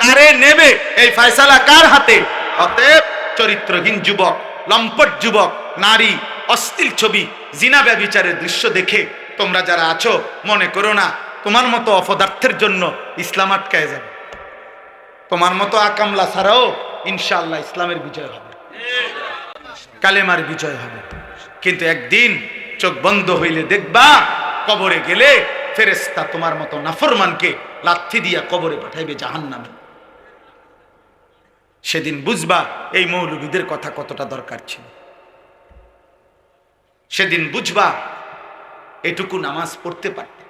কারে নেবে, এই ফয়সালা কার হাতে? অতএব চরিত্রহীন যুবক, লম্পট যুবক, নারী, অশ্লীল ছবি, জিনা ব্যভিচারের দৃশ্য দেখে তোমরা যারা আছো, মনে করো না তোমার মতো অপদার্থের জন্য ইসলাম আটকায় যাবে। তোমার মতো আকামলা ছাড়াও ইনশাআল্লাহ ইসলামের বিজয় হবে, কালেমার বিজয় হবে। কিন্তু একদিন চোখ বন্ধ হইলে দেখবা, কবরে গেলে ফেরেশতা তোমার মতো নাফরমানকে লাথি দিয়া কবরে পাঠাইবে জাহান্নামে। সেদিন বুঝবা এই মৌলবীদের কথা কতটা দরকার ছিল। সেদিন বুঝবা এটুকু নামাজ পড়তে পারতে,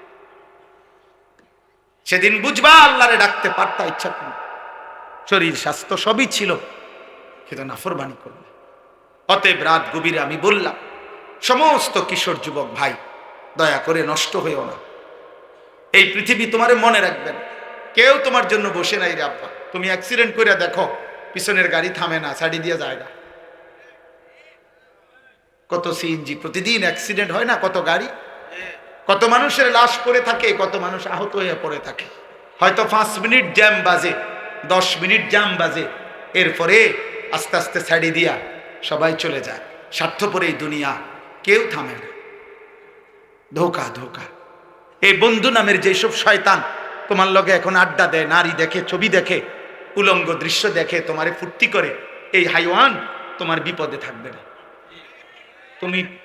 সেদিন বুঝবা আল্লাহরে ডাকতে পারতা ইচ্ছা করে, শরীর স্বাস্থ্য সবই ছিল, কিন্তু নাফরমানি করবে। অতএব রাত গভীরে আমি বললাম, সমস্ত কিশোর যুবক ভাই, দয়া করে নষ্ট হইও না। এই পৃথিবী তোমারে মনে রাখবেন, কেউ তোমার জন্য বসে নাই রে আব্বা। তুমি অ্যাক্সিডেন্ট করে দেখো, পিছনের গাড়ি থামে না, সাইডে দিয়ে যায় না। কত সিএনজি প্রতিদিন অ্যাক্সিডেন্ট হয় না, কত গাড়ি, কত মানুষের লাশ পড়ে থাকে, কত মানুষ আহত হয়ে পড়ে থাকে। হয়তো 5 মিনিট জ্যাম বাজে, 10 মিনিট জ্যাম বাজে, এরপরে আস্তে আস্তে সাইডে দিয়া সবাই চলে যায়। স্বার্থপর এই দুনিয়া, কেউ থামে না। ধোকা ধোকা, এই বন্ধু নামের যেসব শয়তান তোমার লগে এখন আড্ডা দেয়, নারী দেখে, ছবি দেখে, উলঙ্গ দৃশ্য দেখে, তোমারে ফুর্তি করে, এই হাইওয়ান তোমার বিপদে থাকবে না।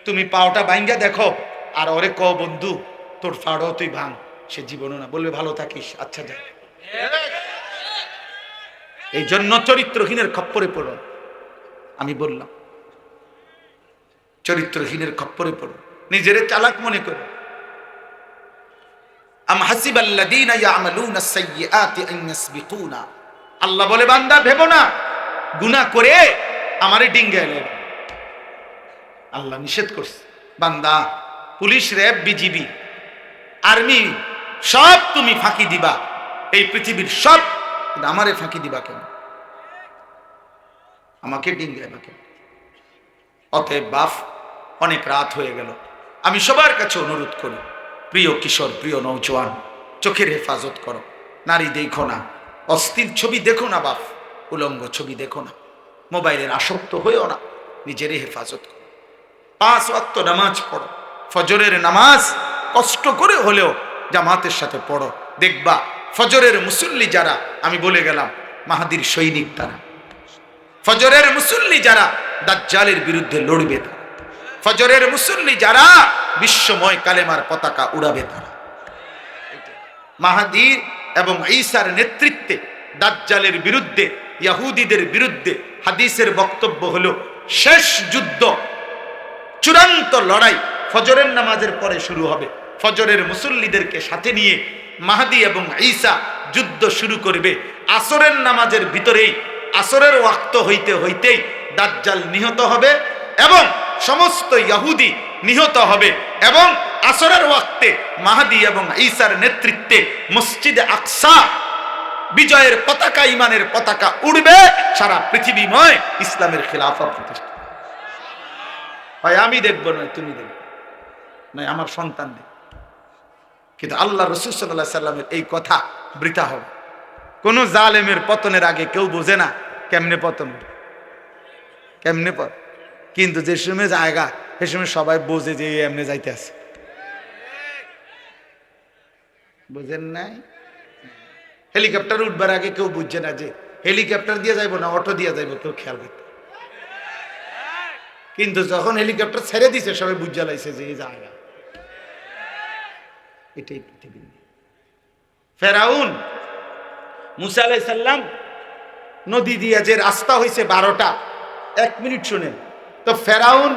তুমি পাওটা ভাঙ্গা দেখো আর ওরে ক বন্ধু তোর ফাড়ও তুই ভাঙ, সে জীবনও না, বলবে ভালো থাকিস, আচ্ছা যা। এই জন্য চরিত্রহীনের খপ্পরে পড়ো। আমি বললাম চরিত্রহীনের খপ্পরে পড়ো, নিজেরে চালাক মনে করো। আম হাসিবাল্লাযীনা ইয়ামালুনা আস-সাইয়্যাতি আন ইয়াসবিকুনা, আল্লাহ বলে বান্দা ভেবো না গুনাহ করে আমারে ডিঙ্গাইলে। আল্লাহ নিষেধ করছে, বান্দা পুলিশ, র‍্যাব, বিজিবি, আর্মি সব তুমি ফাঁকি দিবা, এই পৃথিবীর সব, কিন্তু আমারে ফাঁকি দিবা কেন? আমাকে ডিঙ্গাইবা কেন? অতএব বাপ, অনেক রাত হয়ে গেল, আমি সবার কাছে অনুরোধ করি, প্রিয় কিশোর, প্রিয় নওজোয়ান, চোখের হেফাজত করো, নারী দেখো না, অস্থির ছবি দেখো না বাপ, উলঙ্গ ছবি দেখো না, মোবাইলের আসক্ত হয়েও না, নিজের হেফাজত করো। 5 ওয়াক্ত নামাজ পড়ো, ফজরের নামাজ কষ্ট করে হলেও জামাতের সাথে পড়ো, দেখবা ফজরের মুসল্লি যারা, আমি বলে গেলাম মাহাদির সৈনিক তারা। ফজরের মুসল্লি যারা দাজ্জালের বিরুদ্ধে লড়বে তারা, ফজরের মুসল্লি যারা বিশ্বময় কালেমার পতাকা উড়াবে তারা। মাহাদির এবং ঈসার নেতৃত্বে দাজ্জালের বিরুদ্ধে, ইহুদিদের বিরুদ্ধে হাদিসের বক্তব্য হলো শেষ যুদ্ধ, চূড়ান্ত লড়াই ফজরের নামাজের পরে শুরু হবে। ফজরের মুসল্লিদেরকে সাথে নিয়ে মাহদি এবং ঈসা যুদ্ধ শুরু করবে। আসরের নামাজের ভিতরেই, আসরের ওয়াক্ত হইতে হইতেই দাজ্জাল নিহত হবে এবং সমস্ত ইহুদি নিহত হবে, এবং আসরের ওয়াক্তে মাহদি এবং ঈসার নেতৃত্বে মসজিদে আকসা বিজয়ের পতাকা, ইমানের পতাকা উড়বে, সারা পৃথিবীময় ইসলামের খিলাফত প্রতিষ্ঠা। ভাই আমি দেখবো নয় তুমি দেখবে নয়, আমার সন্তান দেখবে, কিন্তু আল্লাহ রাসূল সাল্লাল্লাহু আলাইহি সাল্লামের এই কথা বৃথা হবে। কোন জালেমের পতনের আগে কেউ বোঝে না কেমনে পতন, কেমনে পর, কিন্তু যে সময় জায়গা সে সময় সবাই বোঝে যে এমনি যাইতে আছে। বুঝেন নাই? হেলিকপ্টার উঠবার আগে কেউ বুঝছে না যে হেলিকপ্টার দিয়ে যাইবো না অটো দিয়ে যাইবো, কেউ খেয়াল করতে, কিন্তু যখন হেলিকপ্টার ছেড়ে দিছে সবাই বুঝা লাইছে যে এই জায়গা। এটাই পৃথিবী। ফেরাউন মুসা আলাইহিস সালাম নদী দিয়ে যে রাস্তা হয়েছে 12টা, 1 মিনিট শুনেন তো, ফেরাউন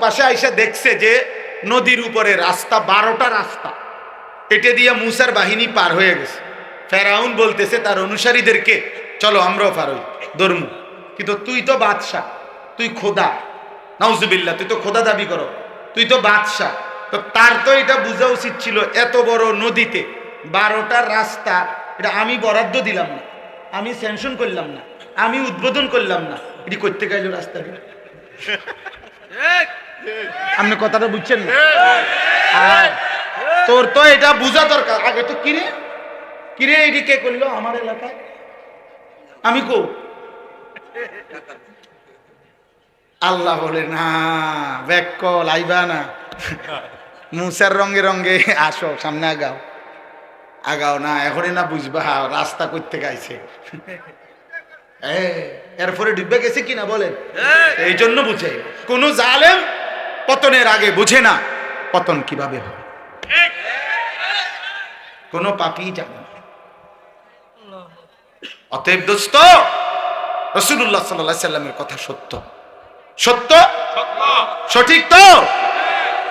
পাশে আইসা দেখছে যে নদীর উপরে রাস্তা, 12টা রাস্তা, এটা দিয়ে মুসার বাহিনী পার হয়ে গেছে। ফেরাউন বলতেছে তার অনুসারীদেরকে, চলো আমরাও পার হই, ধর্ম, কিন্তু তুই তো বাদশাহ, তুই খোদা, নাউজুবিল্লাহ, তুই তো খোদা দাবি করো, তুই তো বাদশাহ, তো তার তো এটা বোঝা উচিত ছিল এত বড় নদীতে 12টা রাস্তা, এটা আমি বরাদ্দ দিলাম না, আমি স্যাংশন করলাম না, আমি উদ্বোধন করলাম না, এটি করতে গেল রাস্তাটা। আপনি কথাটা বুঝছেন না? তোর তো এটা বোঝা দরকার আগে তো। কিরে কিরে এটি কে করলো আমার এলাকায়, আমি কো? আল্লাহ বলে না, ব্যাক কল আইবা না, মুসার রঙে রঙে আসো, সামনে আগাও, আগাও না, এখনই না বুঝবা রাস্তা করতে গাইছে। এরপরে ডুববে গেছে কিনা বলেন? এই জন্য বুঝে, কোন জালেম পতনের আগে বুঝে না পতন কিভাবে হবে, কোন পাপী জানে না। অতএব দোস্ত, রাসূলুল্লাহ সাল্লাল্লাহু আলাইহি সাল্লামের কথা সত্য, সত্য সঠিক তো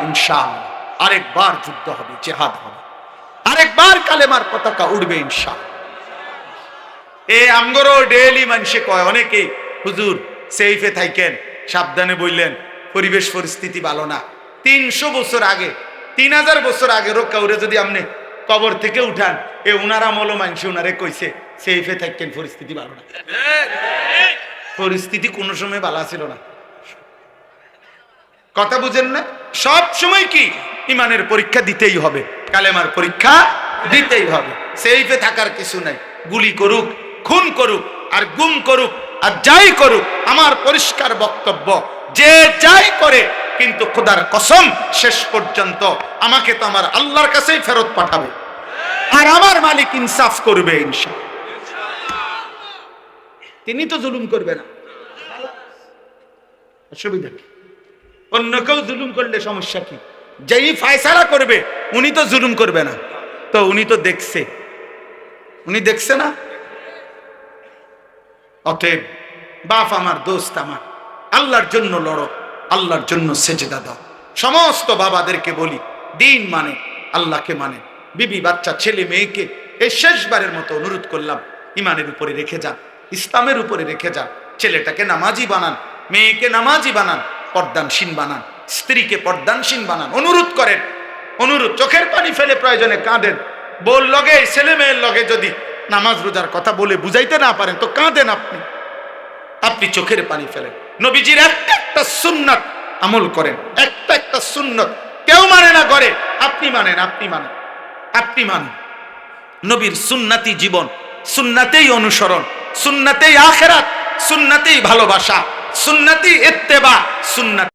ইনশাআল্লাহ। আরেকবার যুদ্ধ হবে, জিহাদ হবে, আরেকবার কালেমার পতাকা উড়বে ইনশাআল্লাহ। এ আমগরো ডেইলি মানুষে কয় অনেকে, হুজুর সেফে থাকেন, সাবধানে বললেন, পরিবেশ পরিস্থিতি ভালো না। 300 বছর আগে, 3000 বছর আগেরও কাউরে যদি আপনি কবর থেকে উঠান, এ উনার আমল মানুষ উনারে কইছে সেফে থাকেন, পরিস্থিতি ভালো না। পরিস্থিতি কোনো সময় ভালো ছিল না, কথা বুঝেন না? সব সময় কি ইমানের পরীক্ষা দিতেই হবে, কালেমার পরীক্ষা দিতেই হবে, সেফে থাকার কিছু নাই। গুলি করুক, খুন করুক, আর গুম করুক, আর যাই করুক, আমার পরিষ্কার বক্তব্য, যে যাই করে কিন্তু খোদার কসম শেষ পর্যন্ত আমাকে তো আমার আল্লাহর কাছেই ফেরত পাঠাবে, আর আমার মালিক ইনসাফ করবে ইনশাআল্লাহ। তিনি তো জুলুম করবে না, অসুবিধা কি? অন্য কেউ জুলুম করলে সমস্যা কি? যেই ফায়সালা করবে উনি তো জুলুম করবে না, তো উনি তো দেখছে, উনি দেখছে না। অতএব বাপ আমার, দোস্ত আমার, আল্লাহর জন্য লড়ো, আল্লাহর জন্য সেজদা দাও। সমস্ত বাবাদেরকে বলি, দিন মানে আল্লাহকে মানে, বিবি বাচ্চা ছেলে মেয়েকে এই শেষবারের মতো অনুরোধ করলাম, ইমানের উপরে রেখে যান, ইসলামের উপরে রেখে যান। ছেলেটাকে নামাজি বানান, মেয়েকে নামাজি বানান, পর্দানশীন বানান, স্ত্রীকে পর্দানশীন বানান। অনুরোধ করেন, অনুরোধ, চোখের পানি ফেলে প্রয়োজনে কাঁদেন। বল লগে ছেলে মেয়ের লগে যদি নামাজ রোজার কথা বলে বুঝাইতে না পারেন তো কাঁদেন আপনি, আপনি চোখের পানি ফেলেন। নবীজির একটা একটা সুন্নাত আমল করেন, একটা একটা সুন্নত কেউ মানে না করে, আপনি মানেন, আপনি মানেন, আপনি মানেন। নবীর সুন্নাতি জীবন, সুন্নাতেই অনুসরণ, সুন্নাতেই আখিরাত, সুন্নাতেই ভালোবাসা, সুন্নাতি ইত্তেবা, সুন্নাত